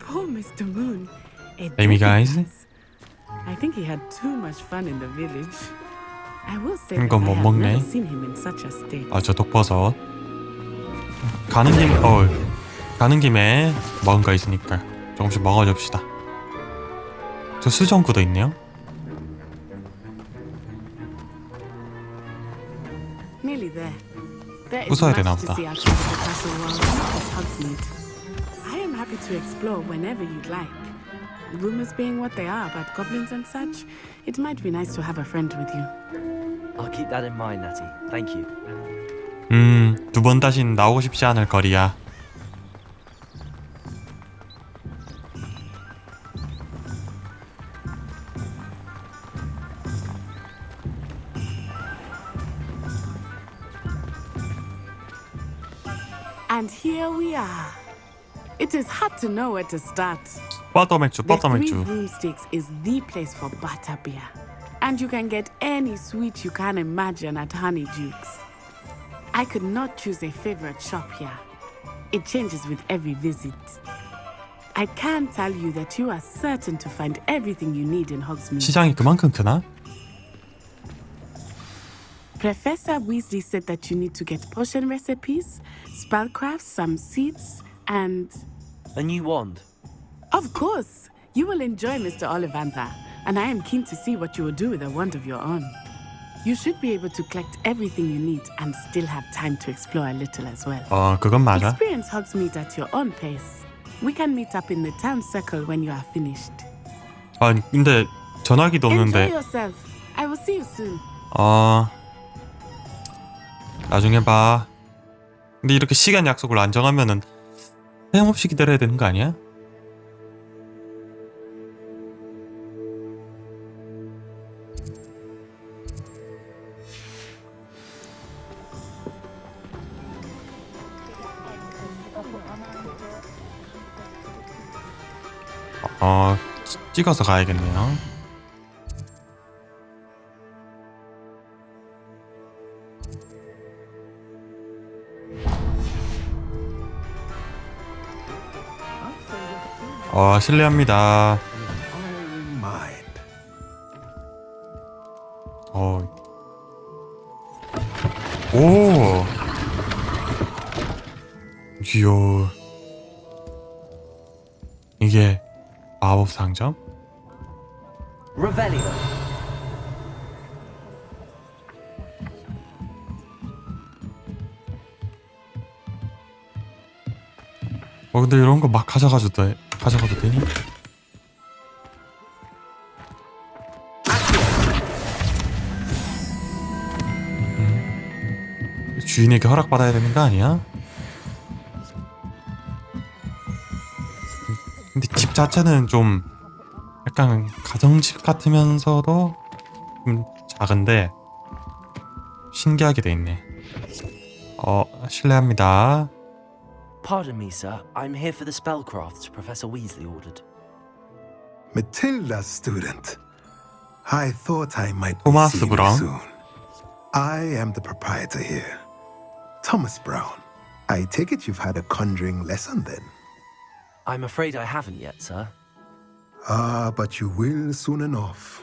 Poor Mr. Moon. Amy, guys. I think he had too much fun in the village. I will say 이건 that I 못 have 먹네. never seen him in such a state. 아, 저 독버섯. 가는 김에 먹은 거 있으니까 조금씩 먹어줍시다. 저 수정구도 있네요. Nearly there. There is 웃어야 much 되나 to 보다. see outside of the castle walls, not as Hogsmeade. I am happy to explore whenever you'd like. Rumors being what they are about goblins and such, it might be nice to have a friend with you. I'll keep that in mind, Natty. Thank you. 2번 다신 나오고 싶지 않을 거리야. And here we are. It is hard to know where to start. 버터맥주, The Three 버터맥주. Broomsticks is the place for butterbeer. And you can get any sweet you can imagine at Honeydukes. I could not choose a favorite shop here. It changes with every visit. I can tell you that you are certain to find everything you need in Hogsmeade. 시장이 그만큼 크나? Professor Weasley said that you need to get potion recipes, spellcrafts, some seeds, and... A new wand. Of course! You will enjoy Mr. Ollivander, and I am keen to see what you will do with a wand of your own. You should be able to collect everything you need and still have time to explore a little as well. 그건 맞아. Experience Hogsmeade at your own pace. We can meet up in the town circle when you are finished. 근데 전화기도 Enjoy 없는데. yourself. I will see you soon. 나중에 봐. 근데 이렇게 시간 약속을 안 정하면은 헤엄없이 기다려야 되는 거 아니야? 찍어서 가야겠네요. 실례합니다. 오, 귀여워. 이게 마법 상점? Revelio. 근데 이런 거 막 가져가도 되니? 주인에게 허락받아야 되는 거 아니야? 근데 집 자체는 좀 약간 가정집 같으면서도 좀 작은데 신기하게 돼 있네. 실례합니다. Pardon me, sir. I'm here for the spellcrafts Professor Weasley ordered. Matilda's student. I thought I might be Thomas seeing you Brown. soon. I am the proprietor here, Thomas Brown. I take it you've had a conjuring lesson then? I'm afraid I haven't yet, sir. Ah, but you will soon enough.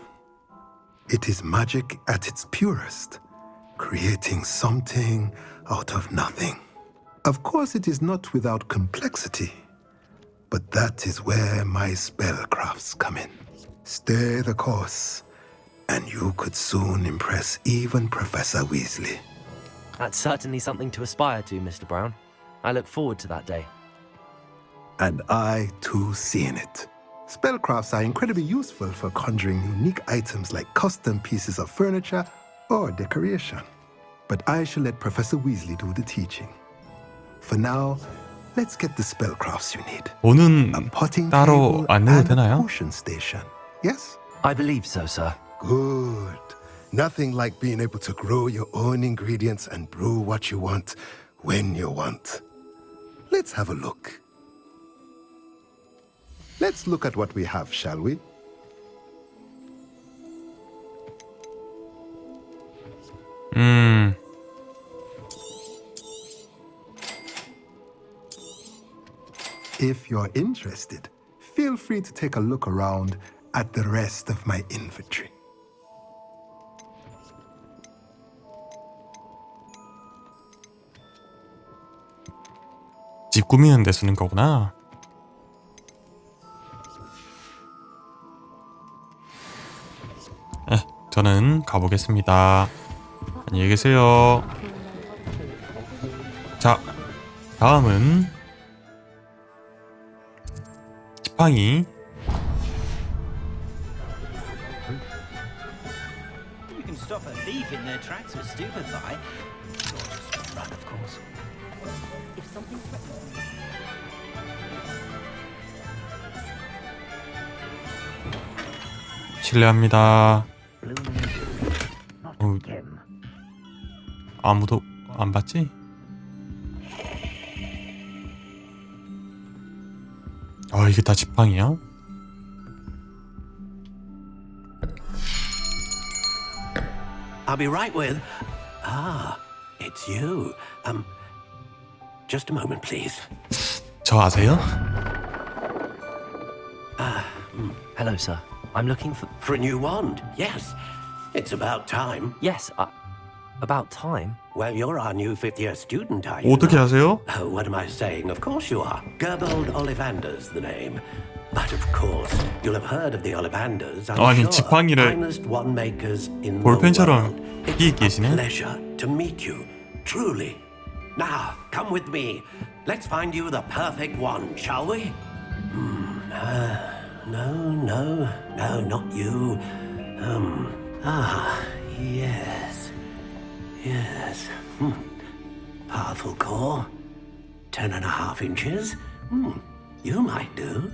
It is magic at its purest, creating something out of nothing. Of course, it is not without complexity, but that is where my spellcrafts come in. Stay the course, and you could soon impress even Professor Weasley. That's certainly something to aspire to, Mr. Brown. I look forward to that day. And I, too, see in it. Spellcrafts are incredibly useful for conjuring unique items like custom pieces of furniture or decoration. But I shall let Professor Weasley do the teaching. For now, let's get the spellcrafts you need. 돈은 A potting 따로 table 안 내도 and a 되나요? potion station. Yes? I believe so, sir. Good. Nothing like being able to grow your own ingredients and brew what you want when you want. Let's have a look. Let's look at what we have, shall we? If you're interested, feel free to take a look around at the rest of my inventory. 집 꾸미는 데 쓰는 거구나. 저는 가보겠습니다. 안녕히 계세요. 자, 다음은 지팡이. You can stop a thief in their tracks with stupefy. Run, of course. If something threatens me. 실례합니다. 아무도 안 봤지? 이게 다 지팡이야? I'll be right with. Ah, it's you. Just a moment, please. 저 아세요? Hello, sir. I'm looking for a new wand. Yes, it's about time. Yes, about time? Well, you're our new fifth-year student, are you? 어떻게 아세요? Oh, what am I saying? Of course you are. Gerbold Ollivander's the name. But of course, you'll have heard of the Ollivanders, I'm 아니, sure. 지팡이를 Finest wand makers in the 볼펜처럼 world. 끼 It's a 계시네. pleasure to meet you, truly. Now, come with me. Let's find you the perfect wand, shall we? No, not you. Yes. Half a core. 10.5 inches. You might do.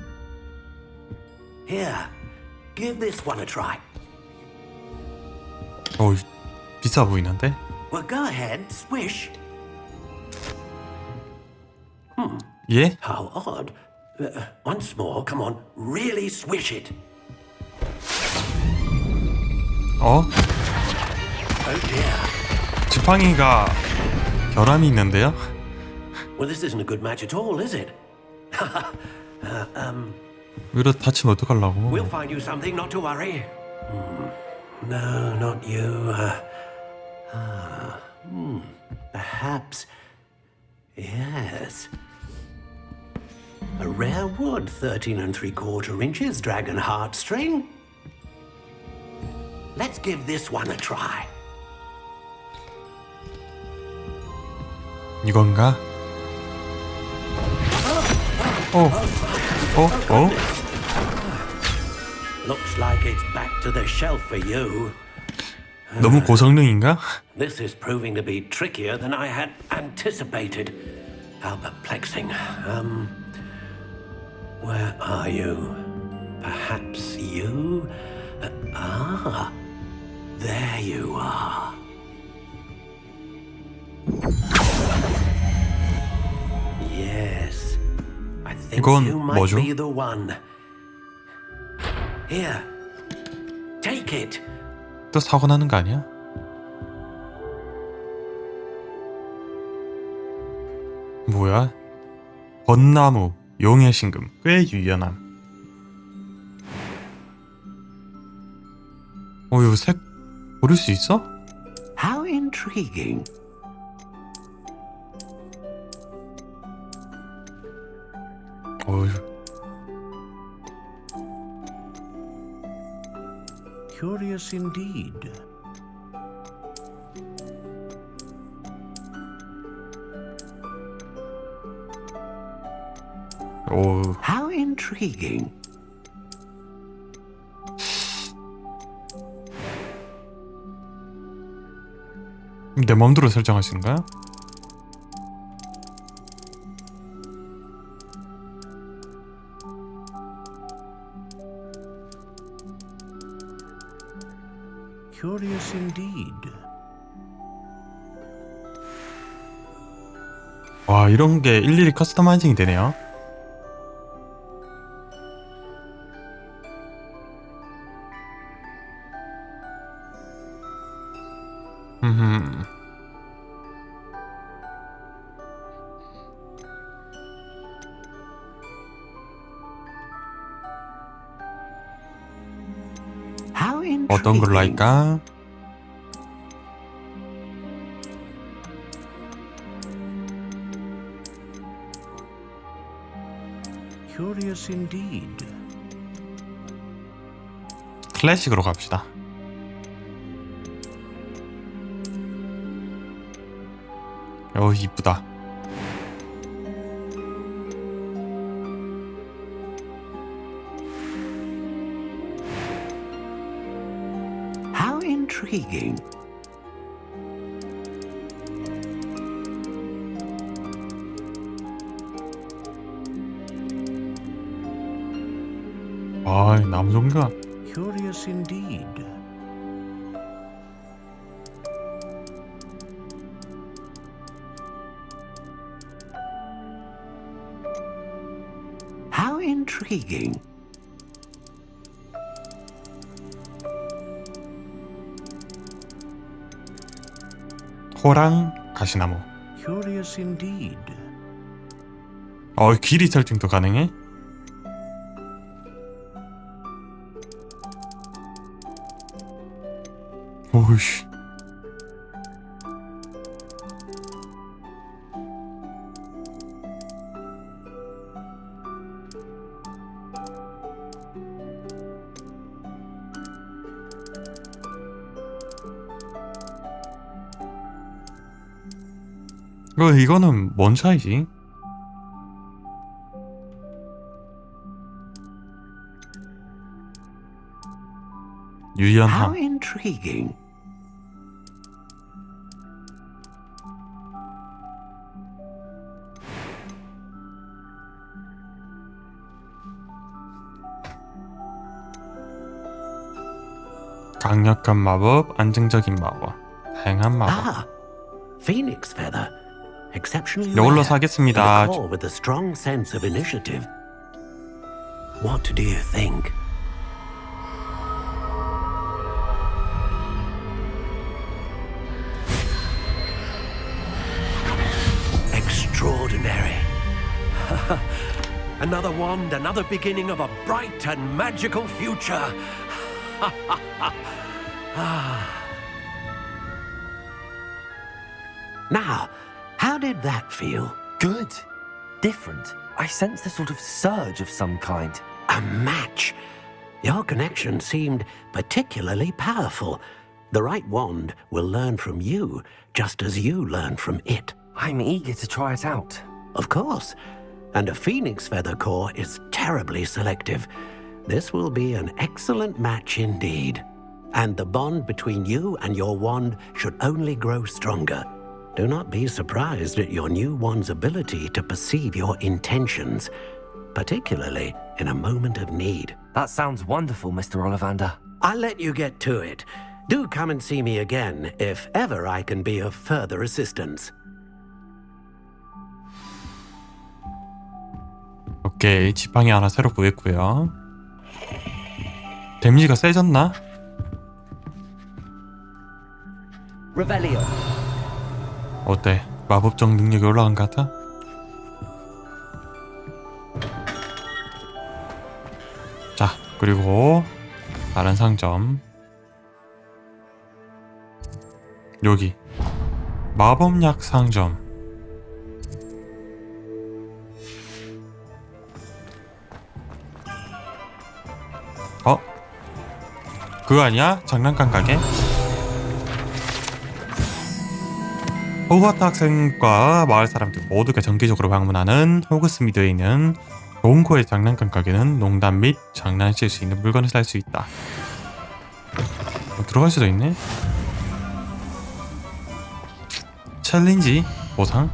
Here, give this one a try. 비싸 보이는데? Well, go ahead, swish. 예? How odd. Once more, come on, really swish it. 어? Oh dear. 지팡이가 결함이 있는데요? Well, this isn't a good match at all, is it? 이러다 다치면 어떡하려고? We'll find you something, not to worry. No, not you. Perhaps. Yes. A rare wood, 13 3/4 inches, dragon heartstring. Let's give this one a try. 이건가? Looks like it's back to the shelf for you. 너무 고성능인가? This is proving to be trickier than I had anticipated. How perplexing. Where are you? Perhaps you? There you are. Yes. I think 이건 you might 뭐죠? be the one. Here. Take it. 또 사고 나는 거 아니야? 뭐야? 벚나무, 용의 신금, 꽤 유연함. 이거 색 고를 수 있어? How intriguing. Curious indeed. How intriguing. 내 맘대로 설정할 수 있는가요? Curious indeed. 와, 이런 게 일일이 커스터마이징이 되네요. 어떤 걸로 할까? Curious indeed. 클래식으로 갑시다. 이쁘다. How intriguing. 나무 종류가. Curious indeed. How intriguing. 호랑 가시나무. Curious indeed. 길이 설정도 가능해? 오이씨. 이거는 뭔 차이지? 유연함. How intriguing. 강력한 마법, 안정적인 마법, 다양한 마법. Ah, Phoenix feather. Exceptionally 이걸로 rare. 사겠습니다. And a core with a strong sense of initiative. What do you think? Extraordinary. Another wand, another beginning of a bright and magical future. Now, how did that feel? Good. Different. I sensed a sort of surge of some kind. A match. Your connection seemed particularly powerful. The right wand will learn from you, just as you learn from it. I'm eager to try it out. Of course. And a phoenix feather core is terribly selective. This will be an excellent match indeed. And the bond between you and your wand should only grow stronger. Do not be surprised at your new wand's ability to perceive your intentions, particularly in a moment of need. That sounds wonderful, Mr. Ollivander. I'll let you get to it. Do come and see me again if ever I can be of further assistance. 오케이, 지팡이 하나 새로 구했고요. 데미지가 세졌나? Revelio. 어때? 마법적 능력이 올라간 것 같아? 자, 그리고 다른 상점. 여기 마법약 상점. 그거 아니야? 장난감 가게? 호그와트 학생과 마을 사람들 모두가 정기적으로 방문하는 호그스미드에 있는 돈코의 장난감 가게는 농담 및 장난칠 수 있는 물건을 살 수 있다. 들어갈 수도 있네? 챌린지 보상?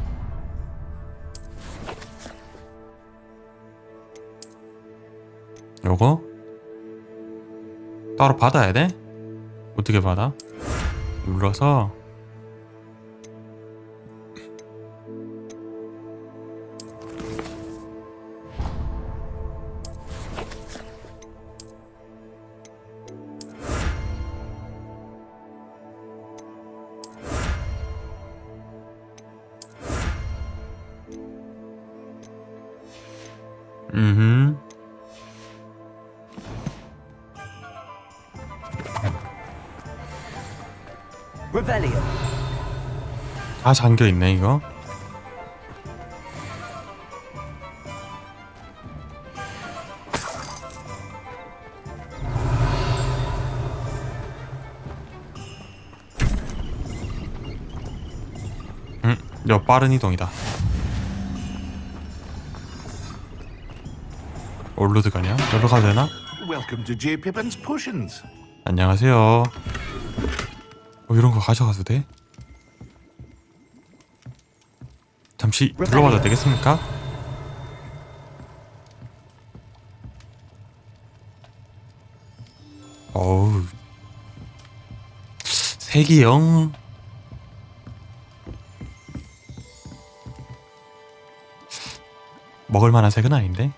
요거? 따로 받아야 돼? 어떻게 받아? 눌러서 Revelio. 다 잠겨있네 이거. 이거 빠른 이동이다. 어디로 들어가냐? 여기로 가도 되나? Welcome to J. Pippin's Potions. 안녕하세요. 이런 거 가져가도 돼? 잠시 불러봐도 되겠습니까? 어우, 색이영. 먹을 만한 색은 아닌데.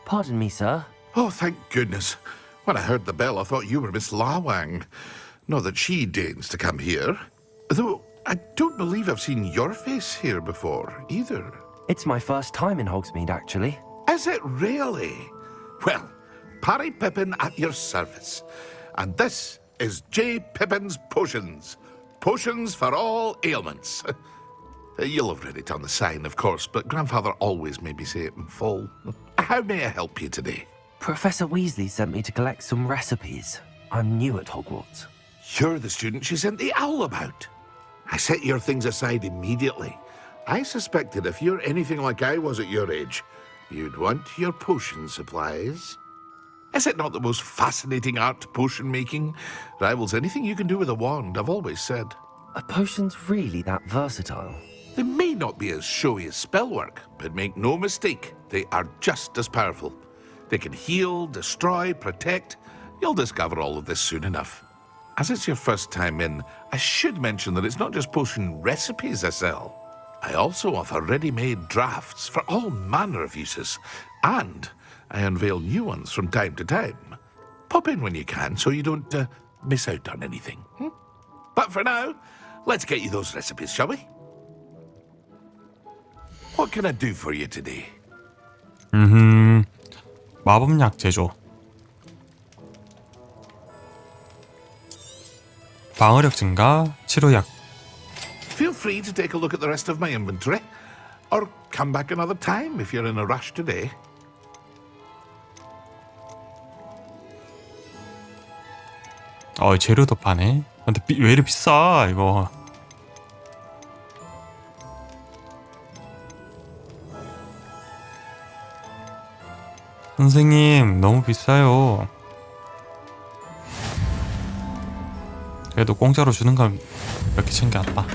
Pardon me, sir. Oh, thank goodness. When I heard the bell, I thought you were Miss Lawang. Not that she deigns to come here. Though, I don't believe I've seen your face here before, either. It's my first time in Hogsmeade, actually. Is it really? Well, Parry Pippin at your service. And this is J. Pippin's Potions. Potions for all ailments. You'll have read it on the sign, of course, but Grandfather always made me say it in full. How may I help you today? Professor Weasley sent me to collect some recipes. I'm new at Hogwarts. You're the student she sent the owl about. I set your things aside immediately. I suspected if you're anything like I was at your age, you'd want your potion supplies. Is it not the most fascinating art, potion making? Rivals anything you can do with a wand, I've always said. Are potions really that versatile? They may not be as showy as spellwork, but make no mistake, they are just as powerful. They can heal, destroy, protect. You'll discover all of this soon enough. As it's your first time in, I should mention that it's not just potion recipes I sell. I also offer ready-made drafts for all manner of uses, and I unveil new ones from time to time. Pop in when you can so you don't miss out on anything. But for now, let's get you those recipes, shall we? What can I do for you today? 마법약 제조. 방어력 증가, 치료약. Feel free to take a look at the rest of my inventory, or come back another time if you're in a rush today. 재료도 파네. 근데 왜 이렇게 비싸 이거. 선생님 너무 비싸요. 그래도 공짜로 주는 건 몇 개 챙겨왔다.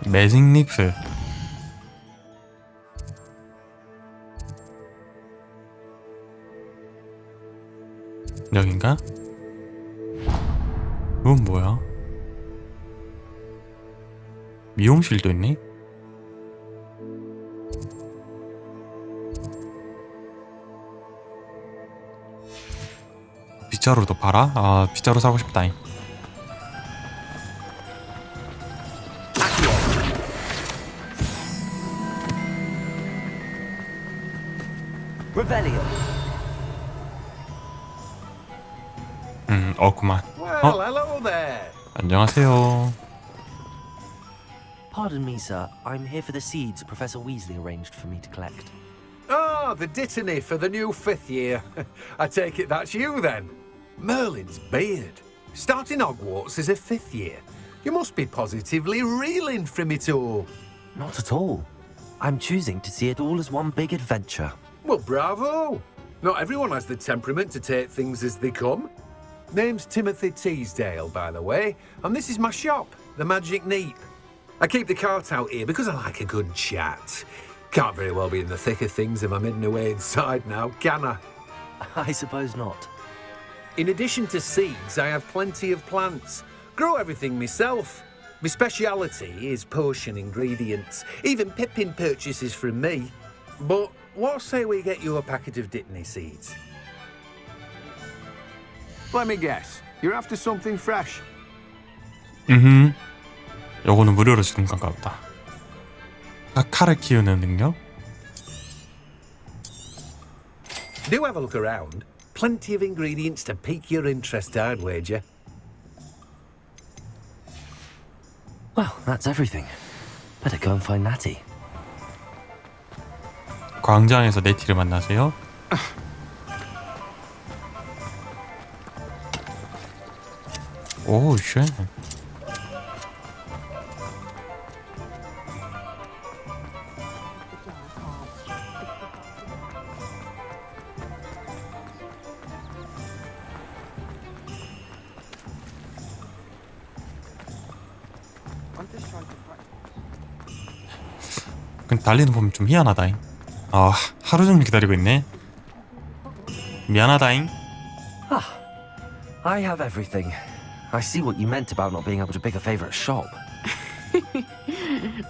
매직 립스. 여긴가? 이건 뭐야? 미용실도 있네? 빗자루도 팔아? 아, 빗자루 사고 싶다잉. 그만. Well, hello there. 안녕하세요. Pardon me, sir. I'm here for the seeds Professor Weasley arranged for me to collect. Ah, the dittany for the new 5th year. I take it that's you then. Merlin's beard. Starting Hogwarts as a 5th year. You must be positively reeling from it all. Not at all. I'm choosing to see it all as one big adventure. Well, bravo. Not everyone has the temperament to take things as they come. Name's Timothy Teasdale, by the way, and this is my shop, the Magic Neep. I keep the cart out here because I like a good chat. Can't very well be in the thick of things if I'm hidden away inside now, can I? I suppose not. In addition to seeds, I have plenty of plants. Grow everything myself. My speciality is potion ingredients. Even Pippin purchases from me. But what say we get you a packet of dittany seeds? Let me guess. You're after something fresh. 요거는 무료로 주는 건가 보다. 카카를 키우는 능력? Do have a look around. Plenty of ingredients to pique your interest, I'd wager. Well, that's everything. Better go and find Natty. 광장에서 네티를 만나세요. 오, 쉣. 근데 달리는 보면 좀 희한하다잉. 아, 하루 종일 기다리고 있네. 미안하다잉. I have everything. I see what you meant about not being able to pick a favorite shop.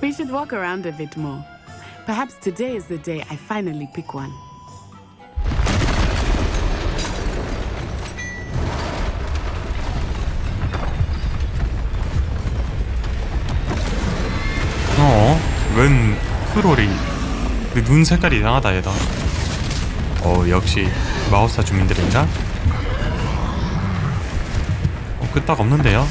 We should walk around a bit more. Perhaps today is the day I finally pick one. 웬 프롤이 눈 색깔이 이상하다 얘다. 역시 마법사 주민들인가? 끄떡 없는데요?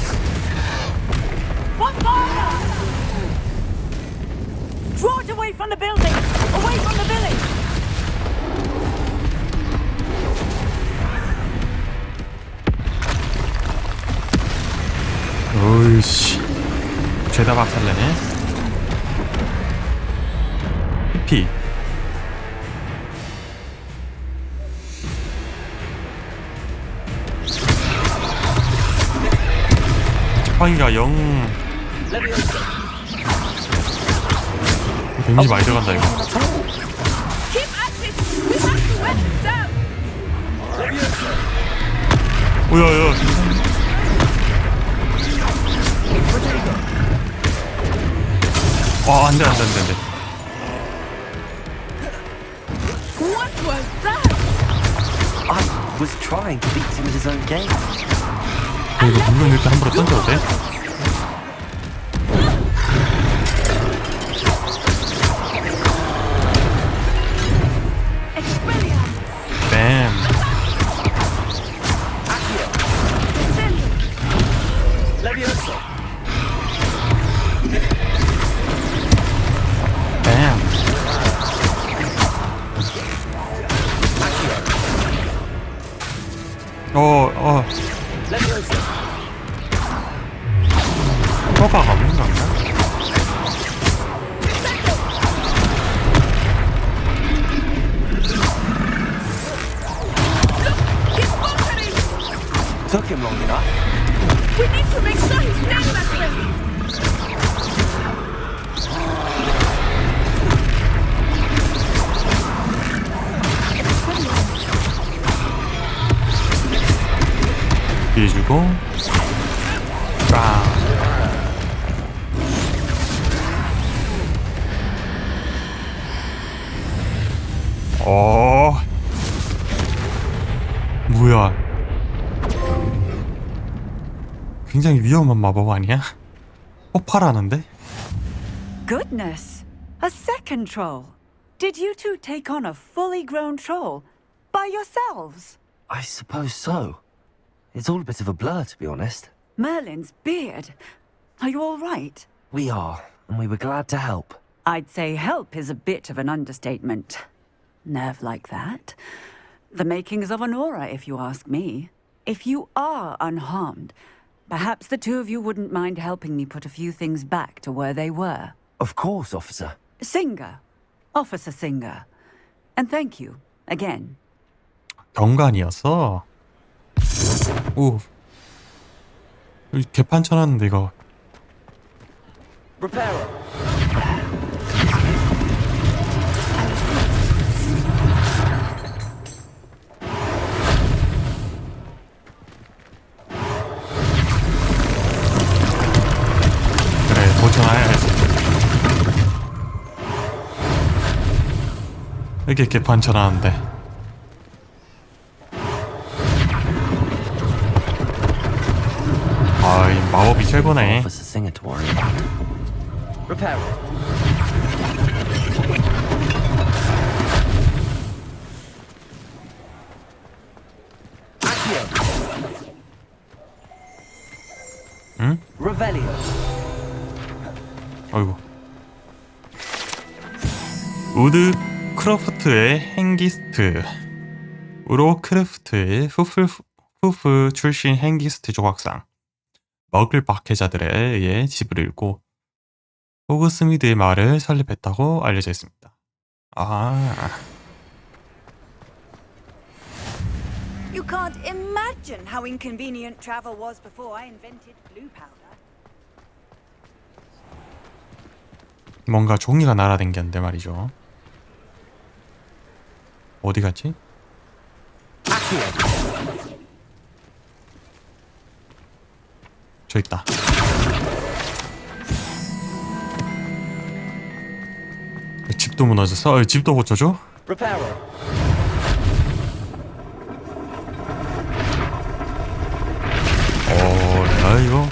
Draw it away from the building! Away from the village! 어이씨, 죄다 박살내네. 피. 파이가 영. 데미지 많이 들어간다 이거. Keep at it! We have to wet it down! 오야야. 안돼. What was that? I was trying to beat him at his own game. 이거 물론 이렇게 함부로 던져도 돼? 뱀. 뱀. 효과가 없는 건가? Took him long enough. We need to make sure he stays that way. 피해주고 빵. 뭐야? 굉장히 위험한 마법 아니야? 폭발하는데? Goodness! A second troll! Did you two take on a fully grown troll by yourselves? I suppose so. It's all a bit of a blur, to be honest. Merlin's beard. Are you all right? We are, and we were glad to help. I'd say help is a bit of an understatement. Nerve like that. The makings of an aura, if you ask me. If you are unharmed, perhaps the two of you wouldn't mind helping me put a few things back to where they were. Of course, officer. Singer. Officer Singer. And thank you, again. 경관이었어? 오. 개판 쳐놨는데 이거. Repairer. 그래, 고쳐놔야지. 이게 개판 쳐놨는데. 이 마법이 최고네. Officer Singer to worry about. Repairer. 응? Revelio. 어이구. 우드 크로프트의 행기스트. 우로 크래프트의 후프 출신 행기스트 조각상. 머글 박해자들에 의해 집을 잃고 호그스미드의 마을을 설립했다고 알려져 있습니다. You can't imagine how inconvenient travel was before I invented blue powder. 뭔가 종이가 날아다녔는데 말이죠. 어디 갔지? 저 있다. 집도 무너졌어? 집도 고쳐줘? 야 이거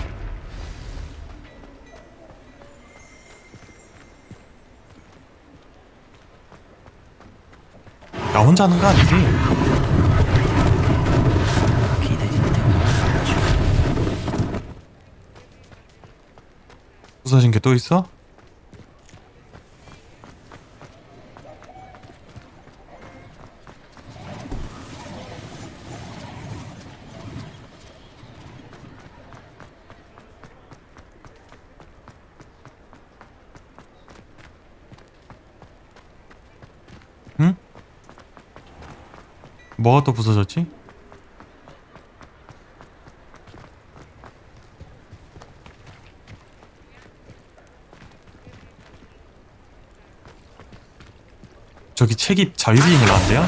나 혼자 하는 거 아니지? 부서진 게 또 있어? 응? 뭐가 또 부서졌지? 저기 책이 자유비행을 한대요?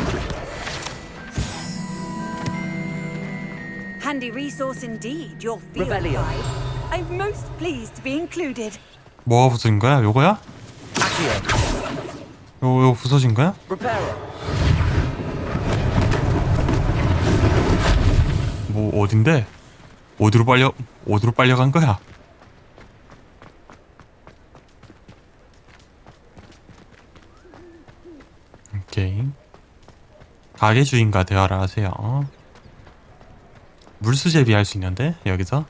Hand handy resource indeed, your field guide. I'm most pleased to be included. 뭐가 부서진 거야? 요거야? 요거 부서진 거야? 뭐 어딘데? 어디로 빨려간 거야? 오케이. 가게 주인과 대화를 하세요. 물수제비 할 수 있는데 여기서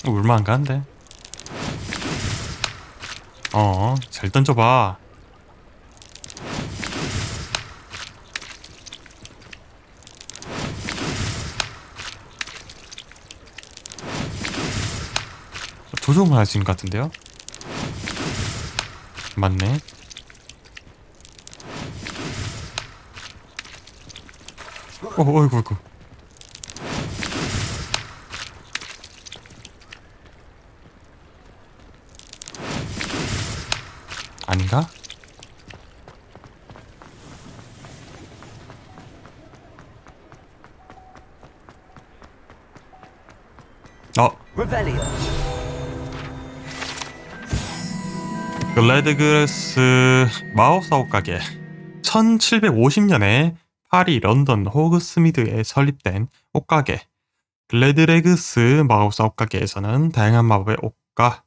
물만 안 가는데. 잘 던져봐. 조종을 할 수 있는 것 같은데요? 맞네. 어이구. 아닌가? 글래드그레스 마법사 옷가게. 1750년에 파리, 런던, 호그스미드에 설립된 옷가게 글래드레그스 마법사 옷가게에서는 다양한 마법의 옷과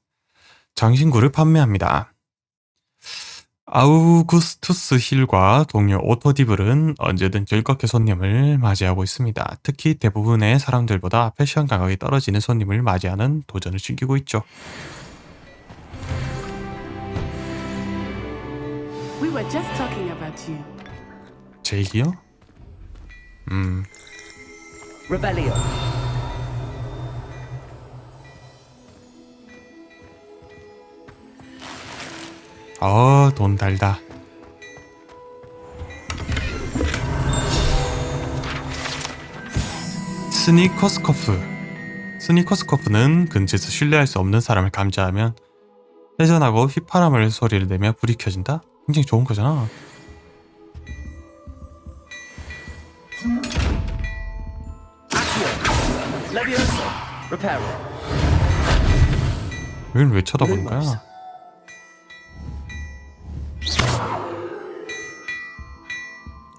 장신구를 판매합니다. 아우구스투스 힐과 동료 오토디블은 언제든 즐겁게 손님을 맞이하고 있습니다. 특히 대부분의 사람들보다 패션 감각이 떨어지는 손님을 맞이하는 도전을 즐기고 있죠. We were just talking about you. 제 얘기요? Revelio. 돈 달다. 스니커스커프는 근처에서 신뢰할 수 없는 사람을 감지하면 회전하고 휘파람을 소리를 내며 불이 켜진다? 굉장히 좋은 거잖아. 얘는 왜 쳐다보는 거야?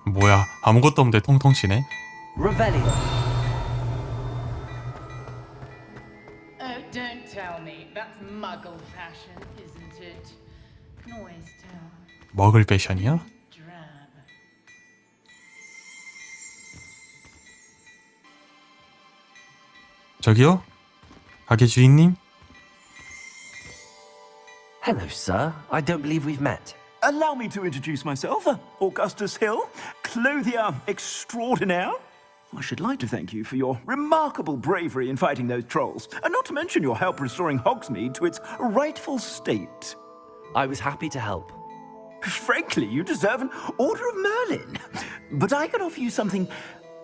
뭐야, 아무것도 없는데 통통 치네. Don't tell me. That's muggle fashion, isn't it? Can always tell. 먹을 패션이야? 저기요? 가게 주인님? Hello, sir. I don't believe we've met. Allow me to introduce myself, Augustus Hill, clothier extraordinaire. I should like to thank you for your remarkable bravery in fighting those trolls, and not to mention your help restoring Hogsmeade to its rightful state. I was happy to help. Frankly, you deserve an Order of Merlin. But I can offer you something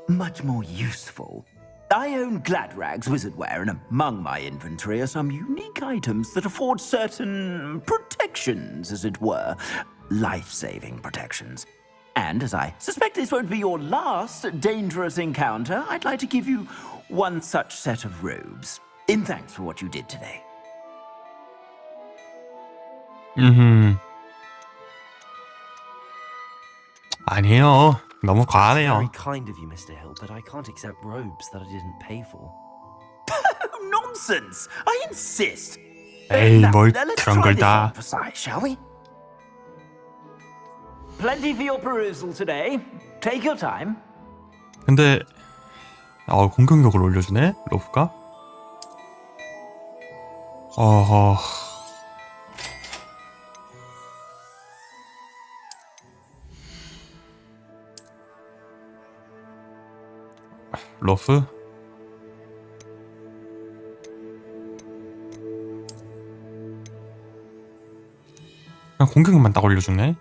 much more useful. I own Gladrag's wizardware, and among my inventory are some unique items that afford certain protections, as it were. Life-saving protections. And as I suspect this won't be your last dangerous encounter, I'd like to give you one such set of robes, in thanks for what you did today. 아니에요. 너무 과하네요. Very kind of you, Mr. Hill, but I can't accept robes that I didn't pay for. Nonsense! I insist. 에이, 뭘 let's 그런 try 걸 this 다. on for size, shall we? Plenty for your perusal today. Take your time. 근데 공격력을 올려주네 로프가. 로프? 그냥 공격력만 딱 올려주네.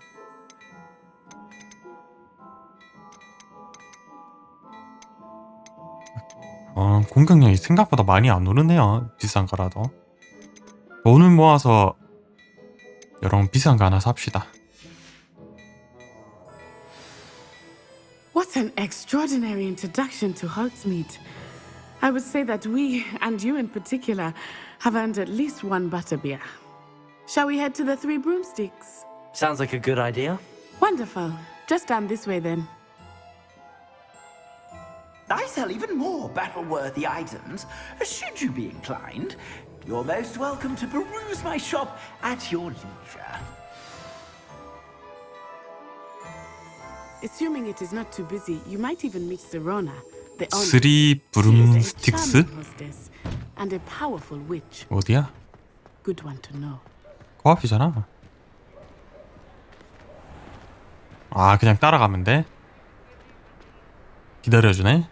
공격력이 생각보다 많이 안 오르네요. 비싼 거라도. 돈을 모아서 여러분 비싼 거 하나 삽시다. What What an extraordinary introduction to Hogsmeade. I would say that we, and you in particular, have earned at least one butterbeer. Shall we head to the Three Broomsticks? Sounds like a good idea. Wonderful. Just down this way then. I sell even more battle-worthy items. Should you be inclined, you're most welcome to peruse my shop at your leisure. Assuming it is not too busy, you might even meet Serona, the owner. 쓰리 브룸스틱스? Hostess and a powerful witch. 어디야? Good one to know. 그 앞이잖아. 아, 그냥 따라가면 돼? 기다려주네.